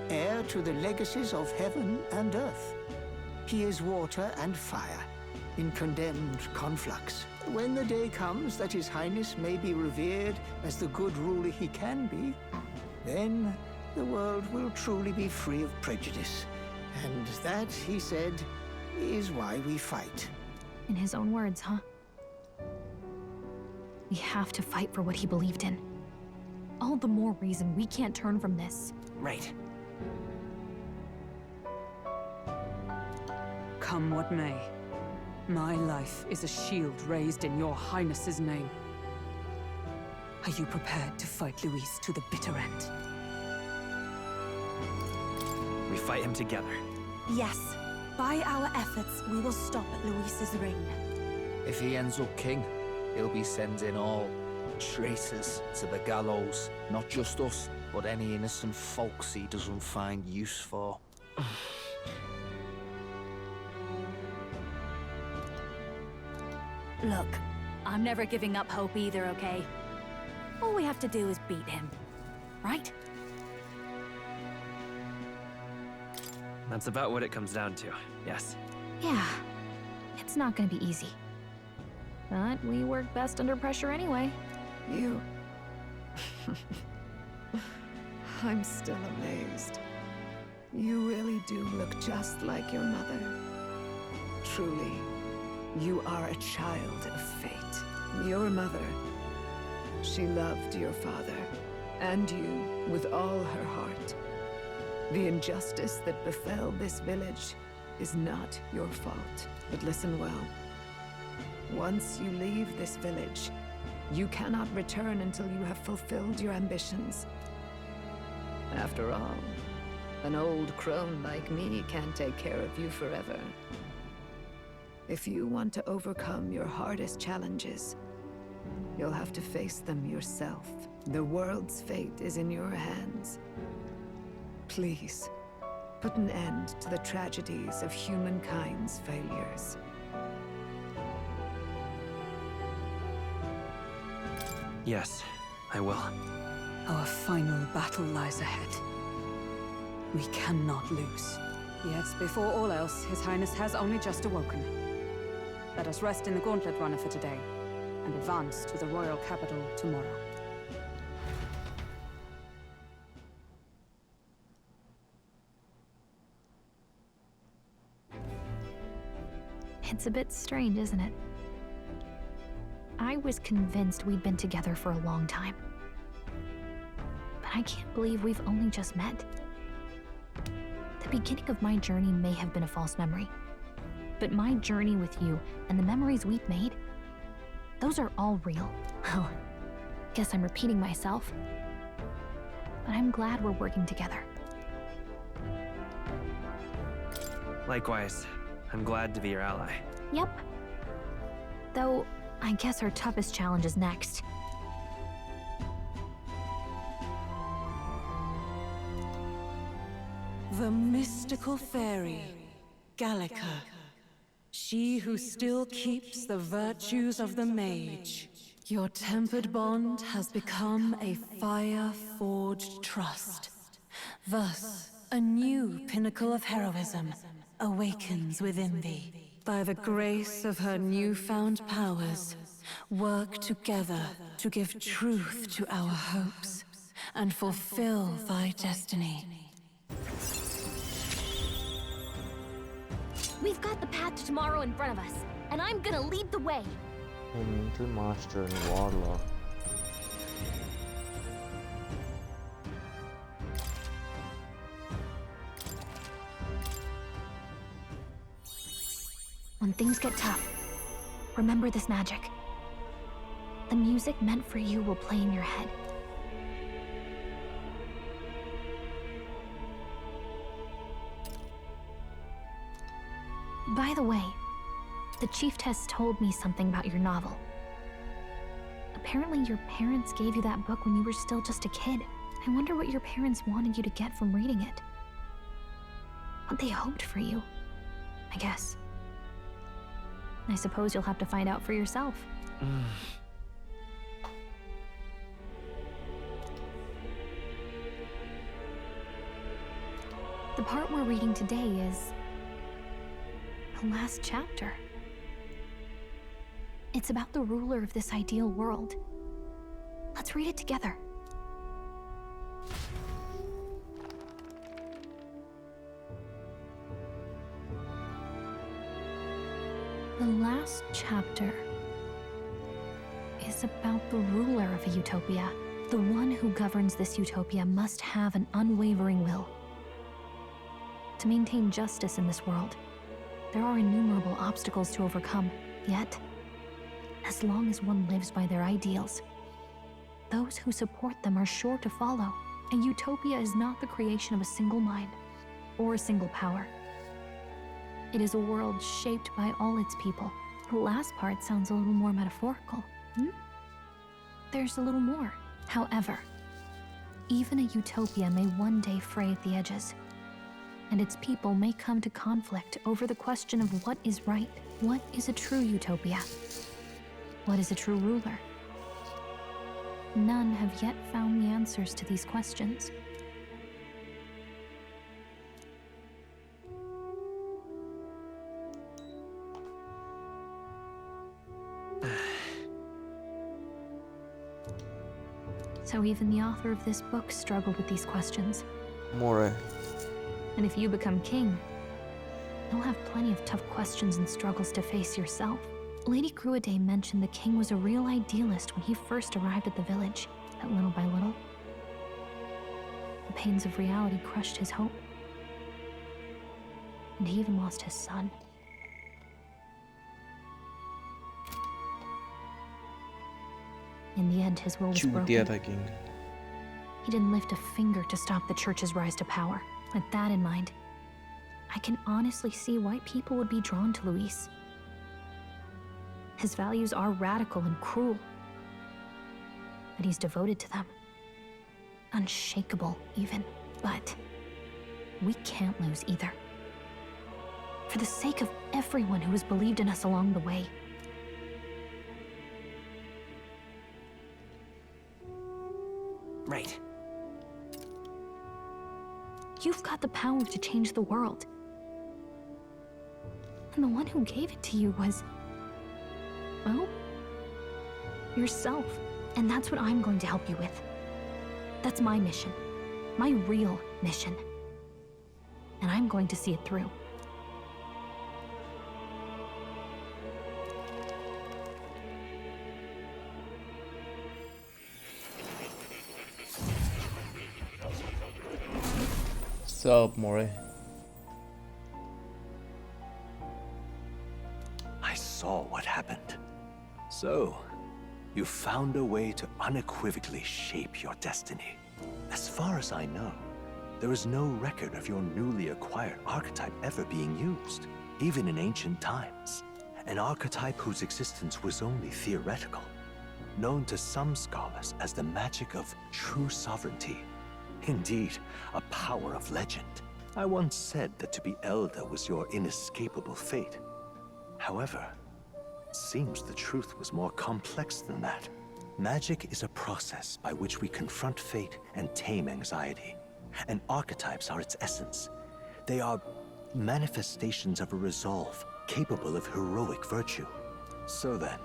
heir to the legacies of heaven and earth. He is water and fire, in condemned conflux. When the day comes that His Highness may be revered as the good ruler he can be, then the world will truly be free of prejudice. And that, he said, is why we fight. In his own words, huh? We have to fight for what he believed in. All the more reason we can't turn from this. Right. Come what may. My life is a shield raised in your highness's name. Are you prepared to fight Luis to the bitter end? We fight him together. Yes. By our efforts, we will stop Luis's reign. If he ends up king, he'll be sending all traitors to the gallows. Not just us, but any innocent folks he doesn't find use for. Look, I'm never giving up hope either, okay? All we have to do is beat him, right? That's about what it comes down to, yes. Yeah, it's not gonna be easy. But we work best under pressure anyway. You... I'm still amazed. You really do look just like your mother. Truly, you are a child of fate. Your mother, she loved your father, and you with all her heart. The injustice that befell this village is not your fault. But listen well. Once you leave this village, you cannot return until you have fulfilled your ambitions. After all, an old crone like me can't take care of you forever. If you want to overcome your hardest challenges, you'll have to face them yourself. The world's fate is in your hands. Please, put an end to the tragedies of humankind's failures. Yes, I will. Our final battle lies ahead. We cannot lose. Yet, before all else, His Highness has only just awoken. Let us rest in the Gauntlet Runner for today, and advance to the royal capital tomorrow. It's a bit strange, isn't it? I was convinced we'd been together for a long time. But I can't believe we've only just met. The beginning of my journey may have been a false memory. But my journey with you and the memories we've made, those are all real. Well, guess I'm repeating myself. but I'm glad we're working together. Likewise, I'm glad to be your ally. Yep. Though, I guess our toughest challenge is next. The mystical fairy, Gallica. She who still keeps the virtues of the mage. Your tempered bond has become a fire-forged trust. Thus, a new pinnacle of heroism awakens within thee. By the grace of her newfound powers, work together to give truth to our hopes and fulfill thy destiny. We've got the path to tomorrow in front of us, and I'm gonna lead the way. A mental master and warlock. When things get tough, remember this magic. The music meant for you will play in your head. By the way, the chiefess told me something about your novel. Apparently your parents gave you that book when you were still just a kid. I wonder what your parents wanted you to get from reading it. What they hoped for you, I guess. I suppose you'll have to find out for yourself. The part we're reading today is the last chapter. It's about the ruler of this ideal world. Let's read it together. The last chapter is about the ruler of a utopia. The one who governs this utopia must have an unwavering will. To maintain justice in this world, there are innumerable obstacles to overcome. Yet, as long as one lives by their ideals, those who support them are sure to follow. A utopia is not the creation of a single mind or a single power. It is a world shaped by all its people. The last part sounds a little more metaphorical. There's a little more. However, even a utopia may one day fray at the edges, and its people may come to conflict over the question of what is right. What is a true utopia? What is a true ruler? None have yet found the answers to these questions. So even the author of this book struggled with these questions. More. And if you become king, you'll have plenty of tough questions and struggles to face yourself. Lady Cruiday mentioned the king was a real idealist when he first arrived at the village, that little by little, the pains of reality crushed his hope. And he even lost his son. In the end, his will was broken. He didn't lift a finger to stop the church's rise to power. With that in mind, I can honestly see why people would be drawn to Luis. His values are radical and cruel, but he's devoted to them. Unshakable, even. But we can't lose either. For the sake of everyone who has believed in us along the way. Right. You've got the power to change the world. And the one who gave it to you was, well, yourself. And that's what I'm going to help you with. That's my mission. My real mission. And I'm going to see it through. What's up, More? I saw what happened. So, you found a way to unequivocally shape your destiny. As far as I know, there is no record of your newly acquired archetype ever being used, even in ancient times. An archetype whose existence was only theoretical, known to some scholars as the magic of true sovereignty. Indeed, a power of legend. I once said that to be Elder was your inescapable fate. However, it seems the truth was more complex than that. Magic is a process by which we confront fate and tame anxiety. And archetypes are its essence. They are manifestations of a resolve capable of heroic virtue. So then,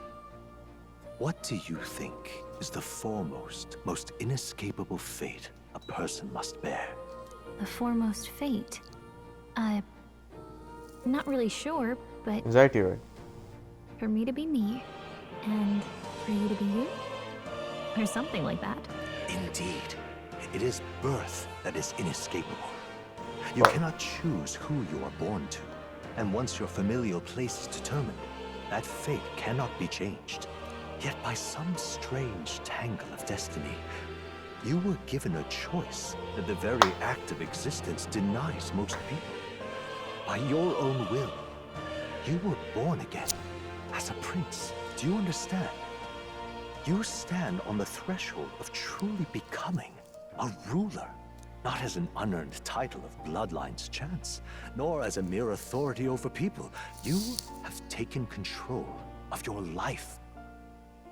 what do you think is the foremost, most inescapable fate a person must bear? The foremost fate? Not really sure, but Exactly right. for me to be me, and for you to be you? Or something like that. Indeed. It is birth that is inescapable. You cannot choose who you are born to. And once your familial place is determined, that fate cannot be changed. Yet by some strange tangle of destiny, you were given a choice that the very act of existence denies most people. By your own will, you were born again as a prince. Do you understand? You stand on the threshold of truly becoming a ruler, not as an unearned title of bloodline's chance, nor as a mere authority over people. You have taken control of your life.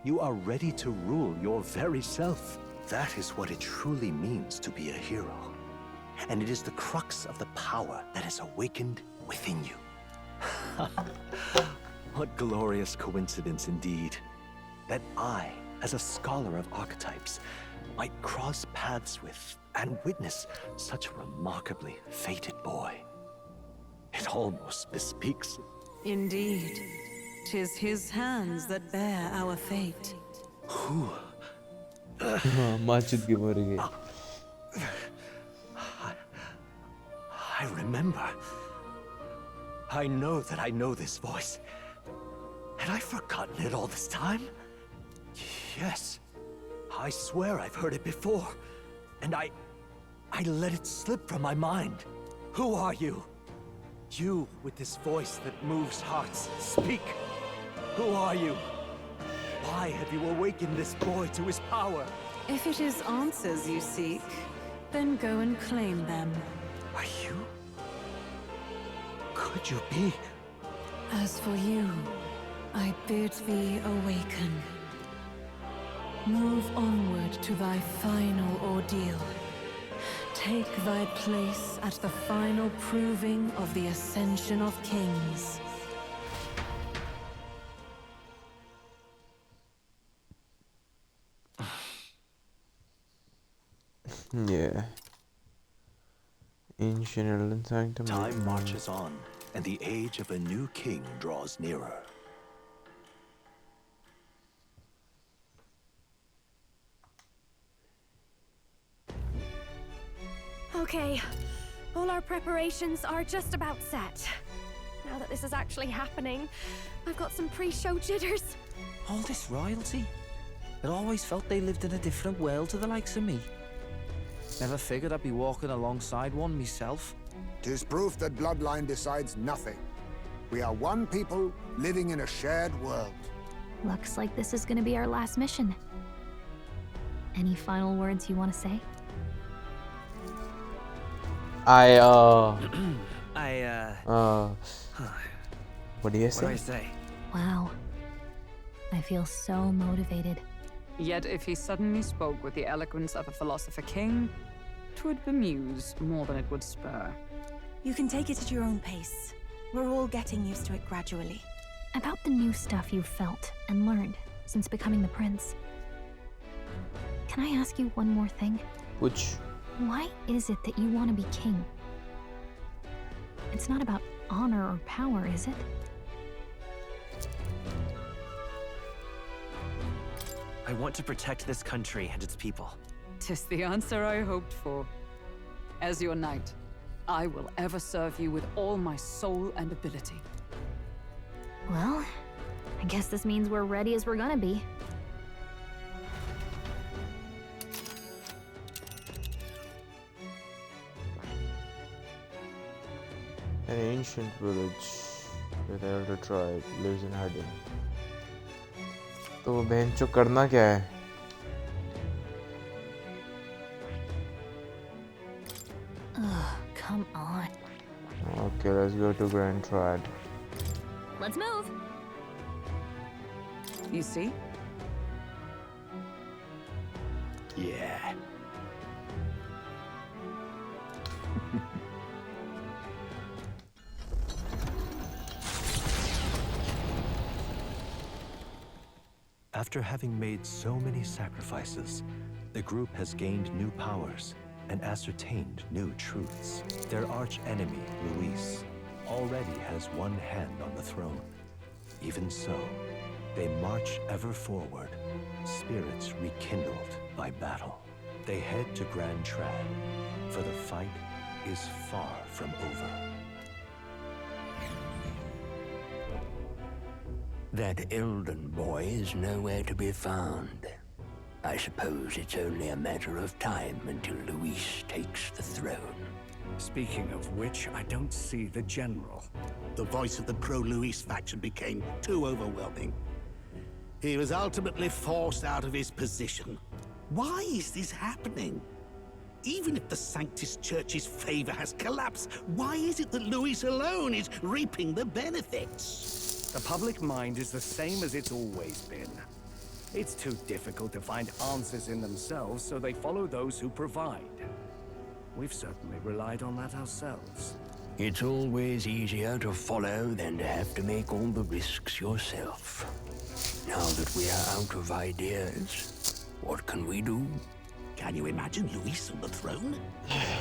You are ready to rule your very self. That is what it truly means to be a hero. And it is the crux of the power that is awakened within you. What glorious coincidence indeed, that I, as a scholar of archetypes, might cross paths with and witness such a remarkably fated boy. It almost bespeaks. Indeed. 'Tis his hands that bear our fate. Who? Machit ki mar gayi. I remember. I know that I know this voice. Had I forgotten it all this time? Yes. I swear I've heard it before. And I let it slip from my mind. Who are you? You with this voice that moves hearts. Speak. Who are you? Why have you awakened this boy to his power? If it is answers you seek, then go and claim them. Are you? Could you be? As for you, I bid thee awaken. Move onward to thy final ordeal. Take thy place at the final proving of the ascension of kings. Yeah. Ancient Elden Sanctum. Time marches on, and the age of a new king draws nearer. Okay, all our preparations are just about set. Now that this is actually happening, I've got some pre-show jitters. All this royalty? It always felt they lived in a different world to the likes of me. Never figured I'd be walking alongside one myself. 'Tis proof that bloodline decides nothing. We are one people living in a shared world. Looks like this is gonna be our last mission. Any final words you want to say? What do you What do I say? say? Wow. I feel so motivated. Yet if he suddenly spoke with the eloquence of a philosopher king, 'twould bemuse more than it would spur. You can take it at your own pace. We're all getting used to it gradually. About the new stuff you've felt and learned since becoming the prince. Can I ask you one more thing? Which? Why is it that you want to be king? It's not about honor or power, is it? I want to protect this country and its people. 'Tis the answer I hoped for. As your knight, I will ever serve you with all my soul and ability. Well, I guess this means we're ready as we're gonna be. An ancient village with elder tribe lives in hiding. तो बेंचो करना क्या है? Come on. Okay, let's go to Grand Triad. Let's move. You see? Yeah. After having made so many sacrifices, the group has gained new powers and ascertained new truths. Their arch-enemy, Luis, already has one hand on the throne. Even so, they march ever forward, spirits rekindled by battle. They head to Grand Trad, for the fight is far from over. That Elden boy is nowhere to be found. I suppose it's only a matter of time until Luis takes the throne. Speaking of which, I don't see the general. The voice of the pro-Luis faction became too overwhelming. He was ultimately forced out of his position. Why is this happening? Even if the Sanctus Church's favor has collapsed, why is it that Luis alone is reaping the benefits? The public mind is the same as it's always been. It's too difficult to find answers in themselves, so they follow those who provide. We've certainly relied on that ourselves. It's always easier to follow than to have to make all the risks yourself. Now that we are out of ideas, what can we do? Can you imagine Luis on the throne?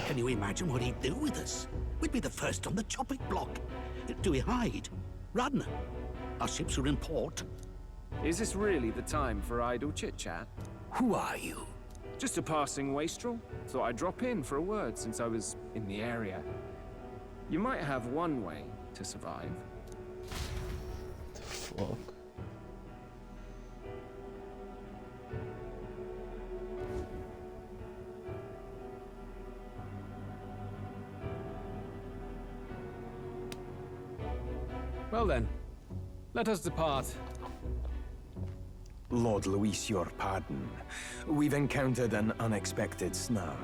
Can you imagine what he'd do with us? We'd be the first on the chopping block. Do we hide? Run? Our ships are in port. Is this really the time for idle chit-chat? Who are you? Just a passing wastrel. Thought I'd drop in for a word since I was in the area. You might have one way to survive. The fuck? Well then, let us depart. Lord Luis, your pardon. We've encountered an unexpected snag.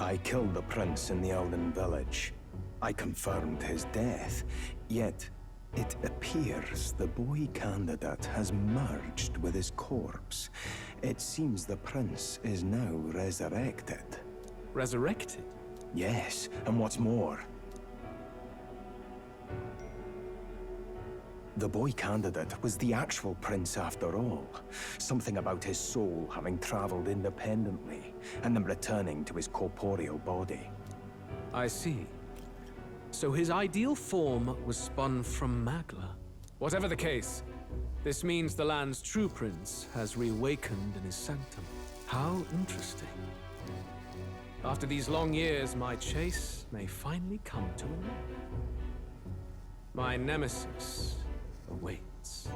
I killed the prince in the Elden village. I confirmed his death, yet it appears the boy candidate has merged with his corpse. It seems the prince is now resurrected. Resurrected? Yes, and what's more, the boy candidate was the actual prince after all. Something about his soul having traveled independently, and then returning to his corporeal body. I see. So his ideal form was spun from Magla. Whatever the case, this means the land's true prince has reawakened in his sanctum. How interesting. After these long years, my chase may finally come to an end. My nemesis awaits.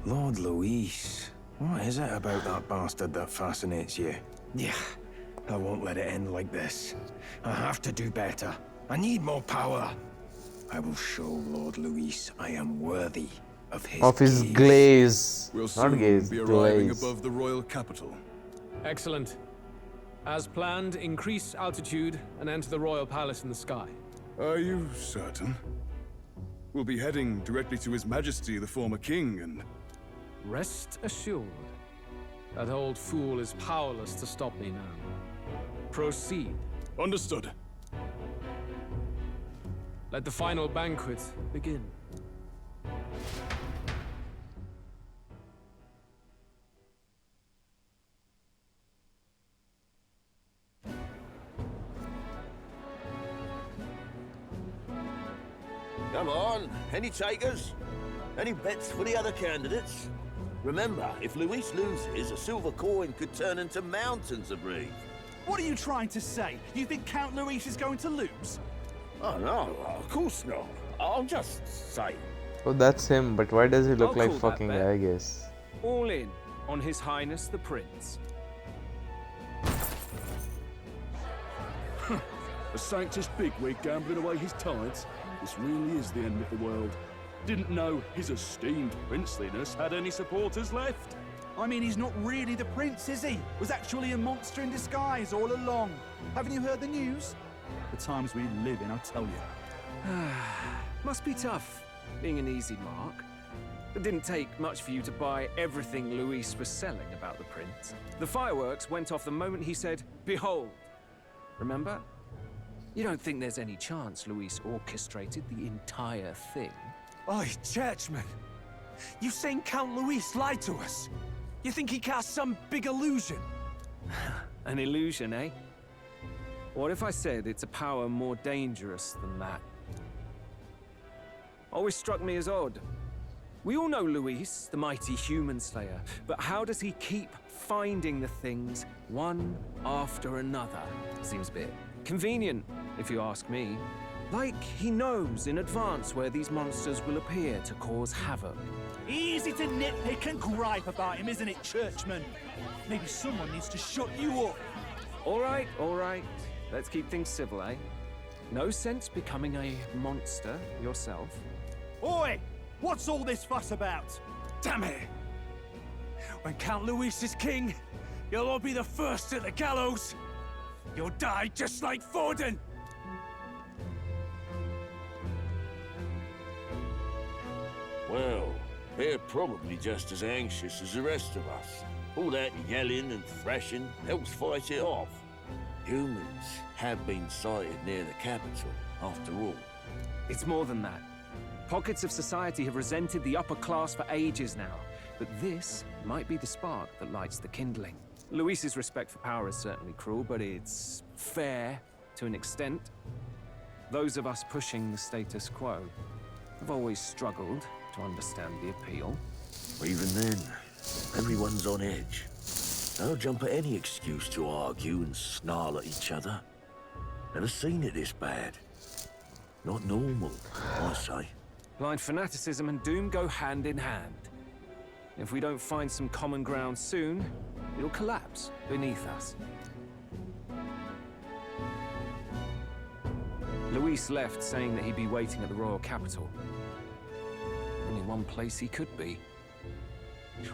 Lord Luis, what is it about that bastard that fascinates you? Yeah, I won't let it end like this. I have to do better. I need more power. I will show Lord Luis I am worthy of his glaze. We'll Not soon gaze, be arriving glaze. above the royal capital. Excellent. As planned, increase altitude and enter the royal palace in the sky. Are you certain? We'll be heading directly to His Majesty, the former king, and... Rest assured, that old fool is powerless to stop me now. Proceed. Understood. Let the final banquet begin. Come on, any takers? Any bets for the other candidates? Remember, if Luis loses, a silver coin could turn into mountains of Reeve. What are you trying to say? You think Count Luis is going to lose? Oh no, of course not. I'm just saying. Oh, that's him, but why does he look I'll like call that fucking bet. Aegis? All in on His Highness the Prince. A Sanctus bigwig gambling away his tides? This really is the end of the world. Didn't know his esteemed princeliness had any supporters left. I mean, he's not really the prince, is he? Was actually a monster in disguise all along. Haven't you heard the news? The times we live in, I tell you. Must be tough, being an easy mark. It didn't take much for you to buy everything Luis was selling about the prince. The fireworks went off the moment he said, "Behold." Remember? You don't think there's any chance Luis orchestrated the entire thing? Oi, churchman! You saying Count Luis lied to us? You think he cast some big illusion? An illusion, eh? What if I said it's a power more dangerous than that? Always struck me as odd. We all know Luis, the mighty human slayer, but how does he keep finding the things one after another? Seems a bit convenient, if you ask me. Like he knows in advance where these monsters will appear to cause havoc. Easy to nitpick and gripe about him, isn't it, churchman? Maybe someone needs to shut you up. All right. Let's keep things civil, eh? No sense becoming a monster yourself. Oi! What's all this fuss about? Damn it! When Count Luis is king, you'll all be the first at the gallows. You'll die just like Forden. Well, they're probably just as anxious as the rest of us. All that yelling and thrashing helps fight it off. Humans have been sighted near the capital, after all. It's more than that. Pockets of society have resented the upper class for ages now, but this might be the spark that lights the kindling. Luis's respect for power is certainly cruel, but it's fair to an extent. Those of us pushing the status quo have always struggled to understand the appeal. Even then, everyone's on edge. They'll jump at any excuse to argue and snarl at each other. Never seen it this bad. Not normal, I say. Blind fanaticism and doom go hand in hand. If we don't find some common ground soon, it'll collapse beneath us. Luis left saying that he'd be waiting at the royal capital. Only one place he could be.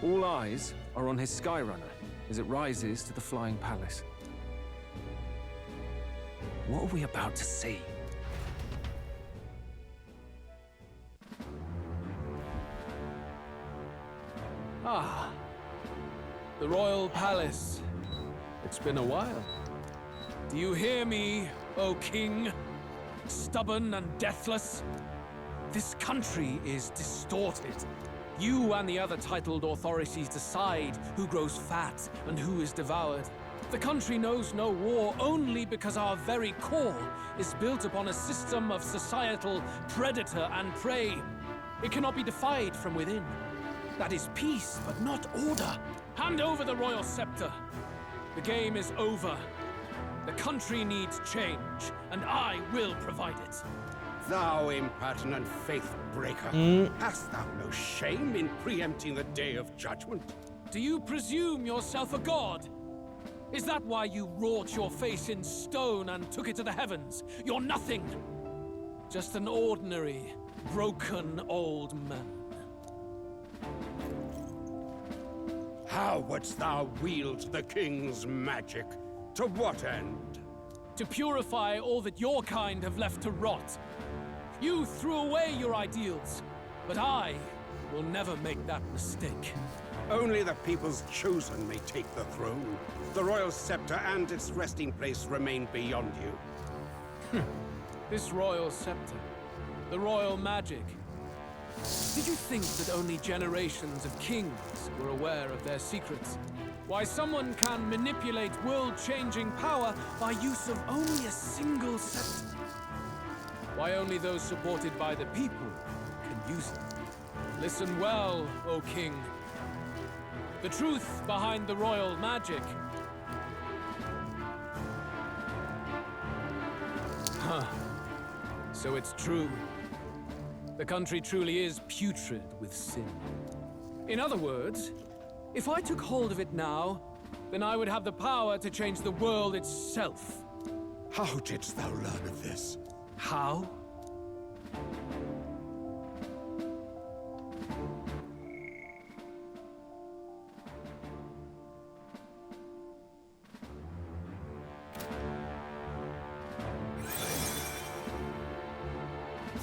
All eyes are on his Skyrunner as it rises to the flying palace. What are we about to see? Ah, the royal palace. It's been a while. Do you hear me, O king? Stubborn and deathless? This country is distorted. You and the other titled authorities decide who grows fat and who is devoured. The country knows no war only because our very core is built upon a system of societal predator and prey. It cannot be defied from within. That is peace, but not order. Hand over the royal scepter. The game is over. The country needs change, and I will provide it. Thou impertinent faith-breaker, hast thou no shame in preempting the day of judgment? Do you presume yourself a god? Is that why you wrought your face in stone and took it to the heavens? You're nothing. Just an ordinary, broken old man. How wouldst thou wield the king's magic? To what end? To purify all that your kind have left to rot. You threw away your ideals, but I will never make that mistake. Only the people's chosen may take the throne. The royal scepter and its resting place remain beyond you. This royal scepter, the royal magic. Did you think that only generations of kings were aware of their secrets? Why someone can manipulate world-changing power by use of only a single scepter? Why only those supported by the people can use it? Listen well, O king. The truth behind the royal magic. Huh. So it's true. The country truly is putrid with sin. In other words, if I took hold of it now, then I would have the power to change the world itself. How didst thou learn of this? How?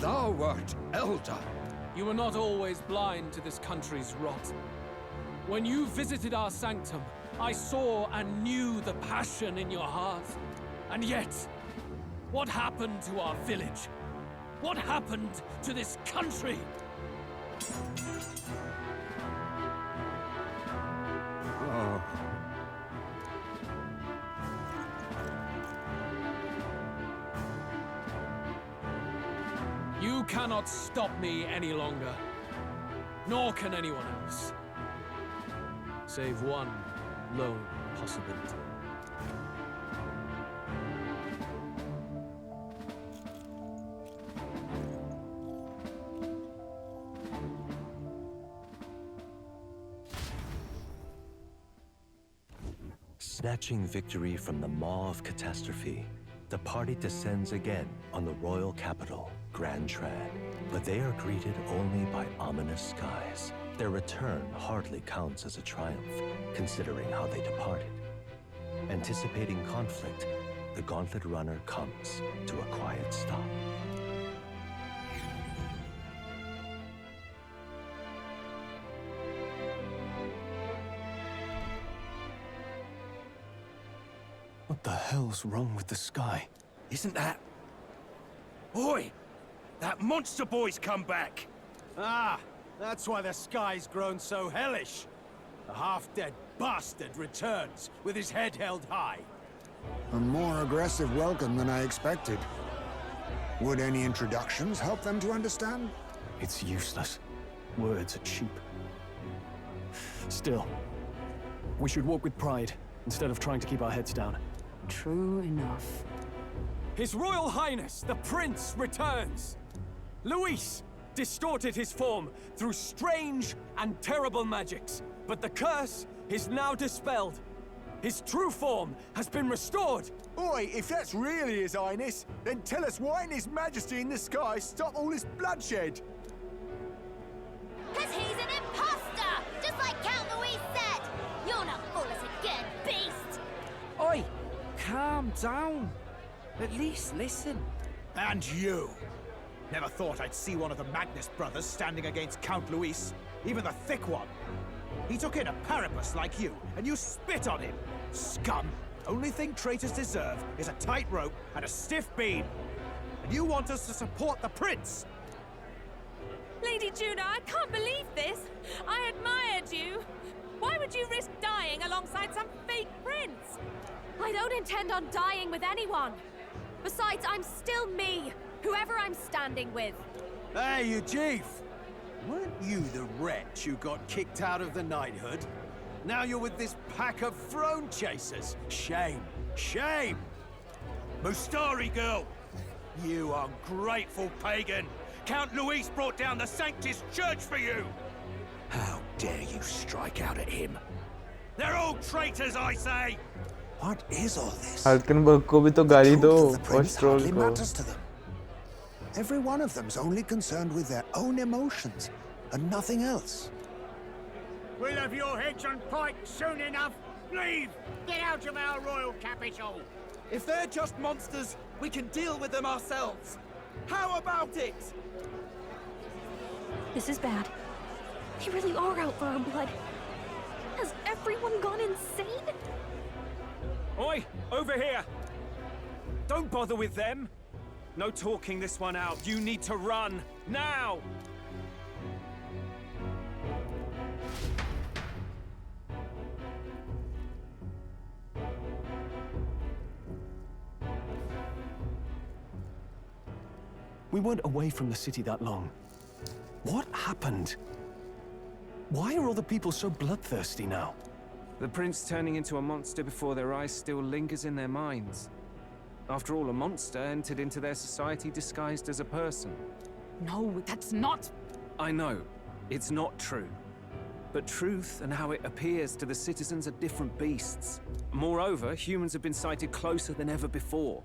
Thou wert elder. You were not always blind to this country's rot. When you visited our sanctum, I saw and knew the passion in your heart. And yet, what happened to our village? What happened to this country? Oh. You cannot stop me any longer. Nor can anyone else. Save one lone possibility. Snatching victory from the maw of catastrophe, the party descends again on the royal capital, Grand Trad. But they are greeted only by ominous skies. Their return hardly counts as a triumph, considering how they departed. Anticipating conflict, the Gauntlet Runner comes to a quiet stop. What the hell's wrong with the sky? Isn't that... Oi! That monster boy's come back! Ah, that's why the sky's grown so hellish. The half-dead bastard returns with his head held high. A more aggressive welcome than I expected. Would any introductions help them to understand? It's useless. Words are cheap. Still, we should walk with pride instead of trying to keep our heads down. True enough. His Royal Highness, the Prince, returns! Luis distorted his form through strange and terrible magics, but the curse is now dispelled. His true form has been restored! Oi, if that's really His Highness, then tell us why in His Majesty in the sky stop all this bloodshed? Cause he's an imposter! Just like Count Luis said! You'll not fool us again, beast! Oi! Calm down. At least listen. And you! Never thought I'd see one of the Magnus brothers standing against Count Luis, even the thick one. He took in a Paribus like you, and you spit on him! Scum! Only thing traitors deserve is a tight rope and a stiff beam. And you want us to support the prince? Lady Juna, I can't believe this! I admired you! Why would you risk dying alongside some fake prince? I don't intend on dying with anyone. Besides, I'm still me, whoever I'm standing with. Hey, you chief! Weren't you the wretch who got kicked out of the knighthood? Now you're with this pack of throne chasers. Shame! Shame! Mustari girl! You ungrateful pagan! Count Luis brought down the Sanctus Church for you! How dare you strike out at him? They're all traitors, I say! What is all this? हल्कनबर्ग को भी तो गाली दो The और prince stroll hardly को. matters to them. Every one of them's only concerned with their own emotions and nothing else. We'll have your heads on pike soon enough. Leave! Get out of our royal capital! If they're just monsters, we can deal with them ourselves. How about it? This is bad. They really are out for our blood. Has everyone gone insane? Oi, over here! Don't bother with them. No talking this one out. You need to run, now! We weren't away from the city that long. What happened? Why are all the people so bloodthirsty now? The prince turning into a monster before their eyes still lingers in their minds. After all, a monster entered into their society disguised as a person. No, that's not... I know, it's not true. But truth and how it appears to the citizens are different beasts. Moreover, humans have been sighted closer than ever before.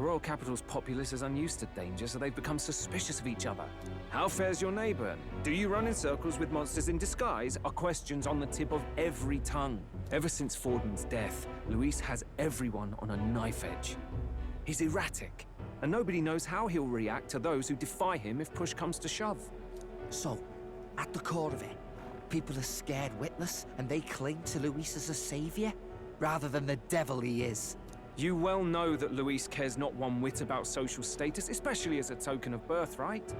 The royal capital's populace is unused to danger, so they've become suspicious of each other. How fares your neighbor? Do you run in circles with monsters in disguise? Are questions on the tip of every tongue. Ever since Forden's death, Luis has everyone on a knife edge. He's erratic, and nobody knows how he'll react to those who defy him if push comes to shove. So, at the core of it, people are scared witless, and they cling to Luis as a savior, rather than the devil he is. You well know that Luis cares not one whit about social status, especially as a token of birthright.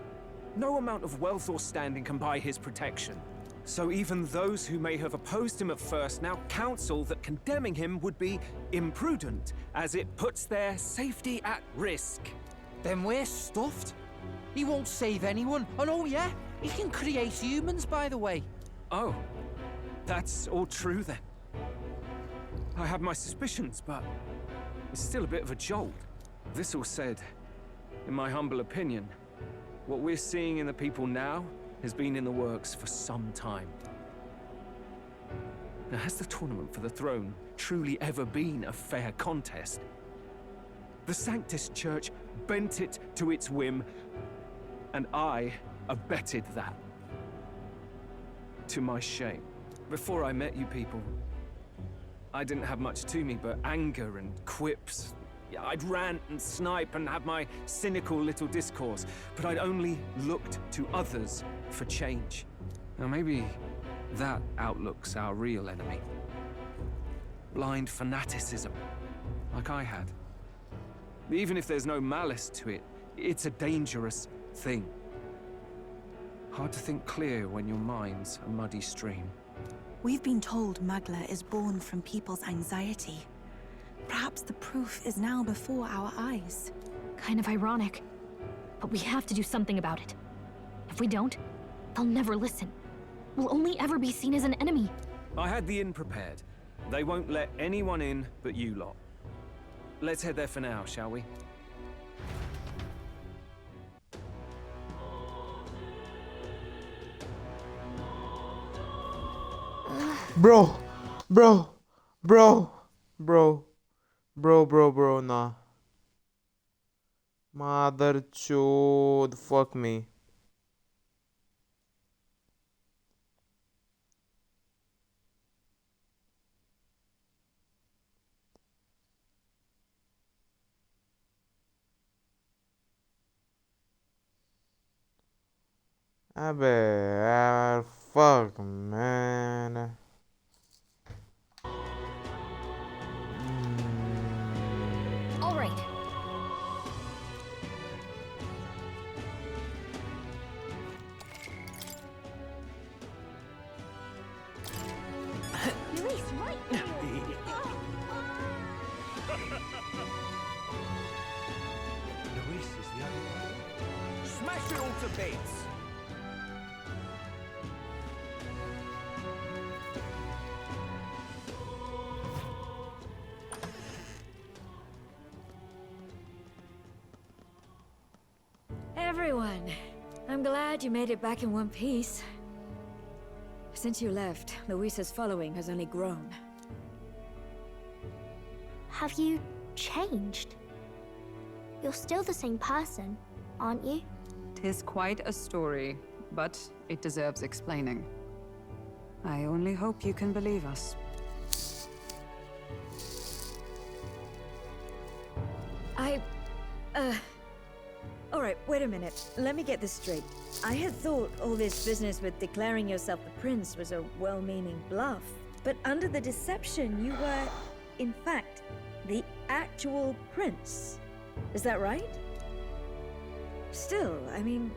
No amount of wealth or standing can buy his protection. So even those who may have opposed him at first now counsel that condemning him would be imprudent, as it puts their safety at risk. Then we're stuffed. He won't save anyone, and oh yeah, he can create humans, by the way. Oh, that's all true then. I have my suspicions, but it's still a bit of a jolt. This all said, in my humble opinion, what we're seeing in the people now has been in the works for some time. Now, has the tournament for the throne truly ever been a fair contest? The Sanctus Church bent it to its whim, and I abetted that. To my shame. Before I met you people, I didn't have much to me but anger and quips. Yeah, I'd rant and snipe and have my cynical little discourse, but I'd only looked to others for change. Now maybe that outlook's our real enemy. Blind fanaticism, like I had. Even if there's no malice to it, it's a dangerous thing. Hard to think clear when your mind's a muddy stream. We've been told Magla is born from people's anxiety. Perhaps the proof is now before our eyes. Kind of ironic. But we have to do something about it. If we don't, they'll never listen. We'll only ever be seen as an enemy. I had the inn prepared. They won't let anyone in but you lot. Let's head there for now, shall we? Bro, nah. Mother chode, fuck me. Abbe, fuck, man. All right. Luis, right here. Luis is the only one. Smash it all to bits! Everyone, I'm glad you made it back in one piece. Since you left, Luis's following has only grown. Have you changed? You're still the same person, aren't you? 'Tis quite a story, but it deserves explaining. I only hope you can believe us. Alright, wait a minute. Let me get this straight. I had thought all this business with declaring yourself the prince was a well-meaning bluff. But under the deception, you were, in fact, the actual prince. Is that right? Still, I mean,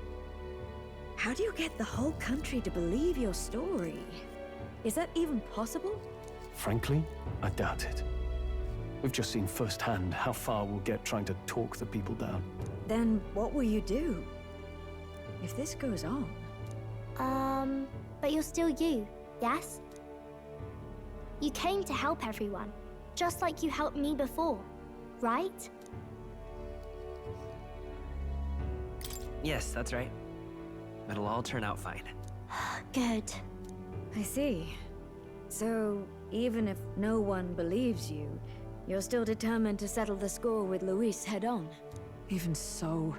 how do you get the whole country to believe your story? Is that even possible? Frankly, I doubt it. We've just seen firsthand how far we'll get trying to talk the people down. Then what will you do? If this goes on... But you're still you, yes? You came to help everyone, just like you helped me before, right? Yes, that's right. It'll all turn out fine. Good. I see. So, even if no one believes you, You're still determined to settle the score with Luis head on? Even so,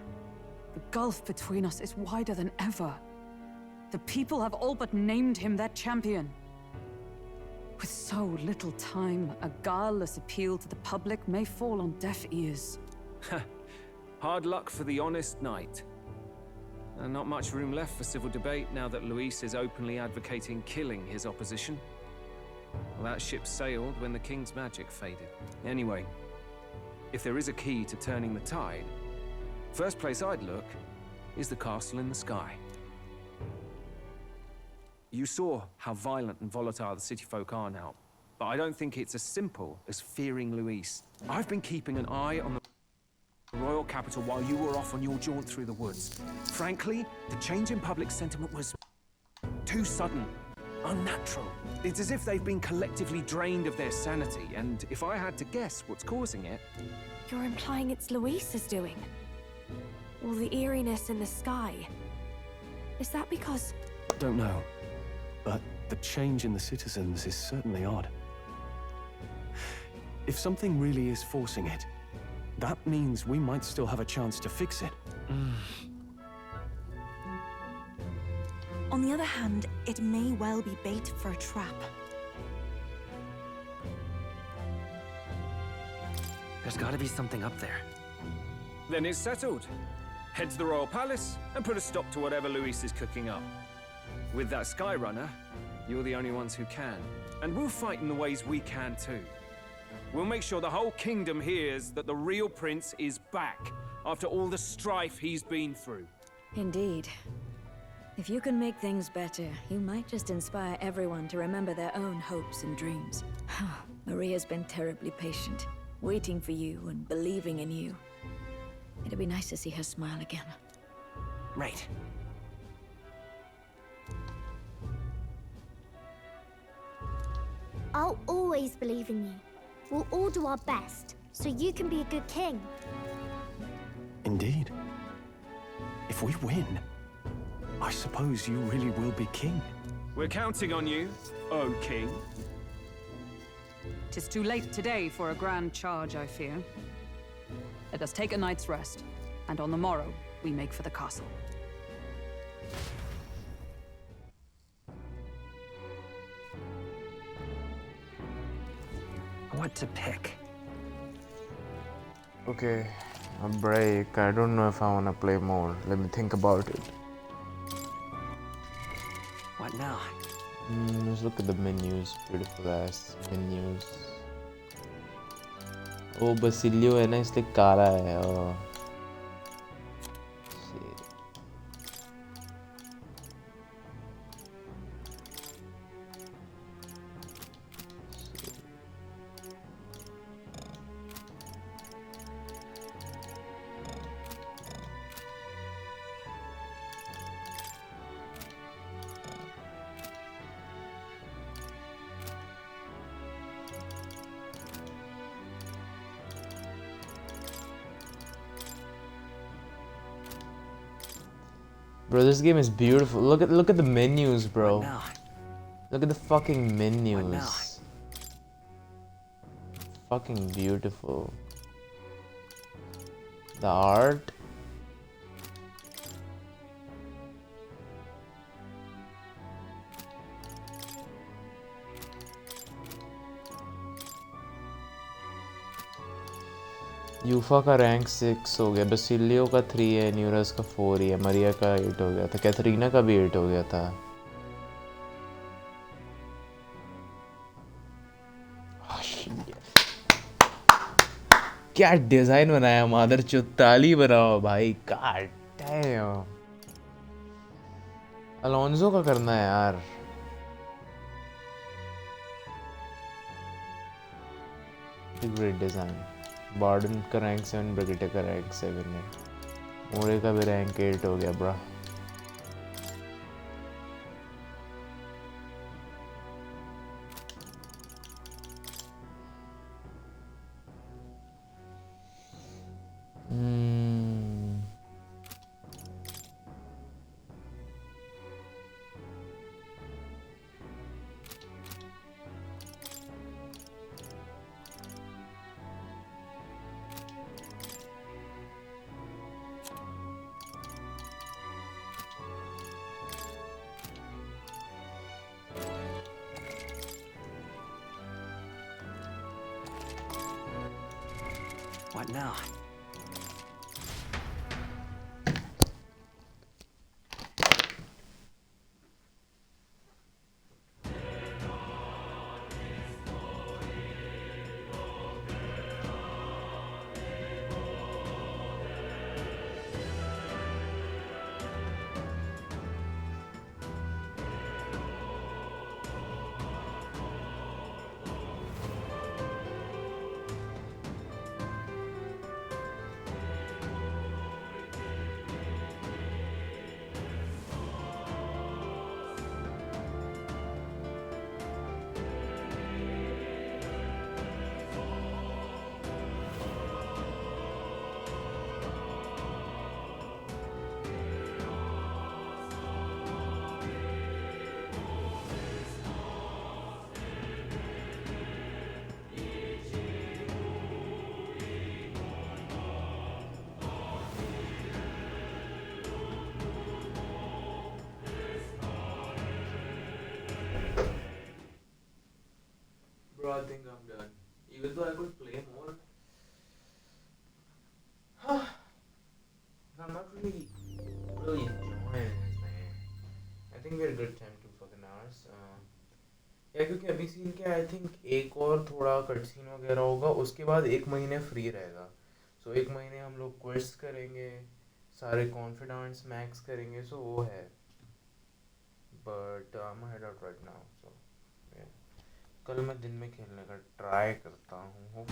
the gulf between us is wider than ever. The people have all but named him their champion. With so little time, a guileless appeal to the public may fall on deaf ears. Hard luck for the honest knight. And not much room left for civil debate now that Luis is openly advocating killing his opposition. Well, that ship sailed when the king's magic faded. Anyway, if there is a key to turning the tide, first place I'd look is the castle in the sky. You saw how violent and volatile the city folk are now, but I don't think it's as simple as fearing Luis. I've been keeping an eye on the royal capital while you were off on your jaunt through the woods. Frankly, the change in public sentiment was too sudden, unnatural. It's as if they've been collectively drained of their sanity, and if I had to guess what's causing it... You're implying it's Luis's doing? Or the eeriness in the sky? Is that because... Don't know. But the change in the citizens is certainly odd. If something really is forcing it, that means we might still have a chance to fix it. On the other hand, it may well be bait for a trap. There's gotta be something up there. Then it's settled. Head to the royal palace and put a stop to whatever Luis is cooking up. With that Skyrunner, you're the only ones who can. And we'll fight in the ways we can too. We'll make sure the whole kingdom hears that the real prince is back after all the strife he's been through. Indeed. If you can make things better, you might just inspire everyone to remember their own hopes and dreams. Maria's been terribly patient, waiting for you and believing in you. It'd be nice to see her smile again. Right. I'll always believe in you. We'll all do our best, so you can be a good king. Indeed. If we win, I suppose you really will be king. We're counting on you, O king. 'Tis too late today for a grand charge, I fear. Let us take a night's rest, and on the morrow, we make for the castle. What to pick? Okay, a break. I don't know if I want to play more. Let me think about it. What now? Let's look at the menus. Beautiful ass menus. Oh, Basilio है ना इसलिए काला है. Oh. Bro, this game is beautiful. Look at the menus, bro. Look at the fucking menus. Fucking beautiful. The art. UEFA का rank 6 हो गया, बसिलियो का 3 है, न्यूरस का 4 ही है, मरिया का 8 हो गया था, कैथरीना का भी 8 हो गया था. क्या डिजाइन बनाया मादर ताली बनाओ भाई. God damn. अलोंजो का करना है यार. Great design. बार्डन का रैंक 7, ब्रिगेटे का रैंक 7 है, मोरे का भी रैंक 8 हो गया ब्रा. What now? Bro, I think I'm done. Even though I could play more, I'm not really enjoying this, man. I think we're good time to fucking hours. या क्योंकि अभी सीन क्या आई थिंक एक और थोड़ा cut scene वगैरह होगा, उसके बाद एक महीने फ्री रहेगा. सो एक महीने हम लोग क्वेस्ट करेंगे, सारे कॉन्फिडेंस मैक्स करेंगे, सो वो है. But I am head out right now. So कल मैं दिन में खेलने का ट्राई करता हूँ.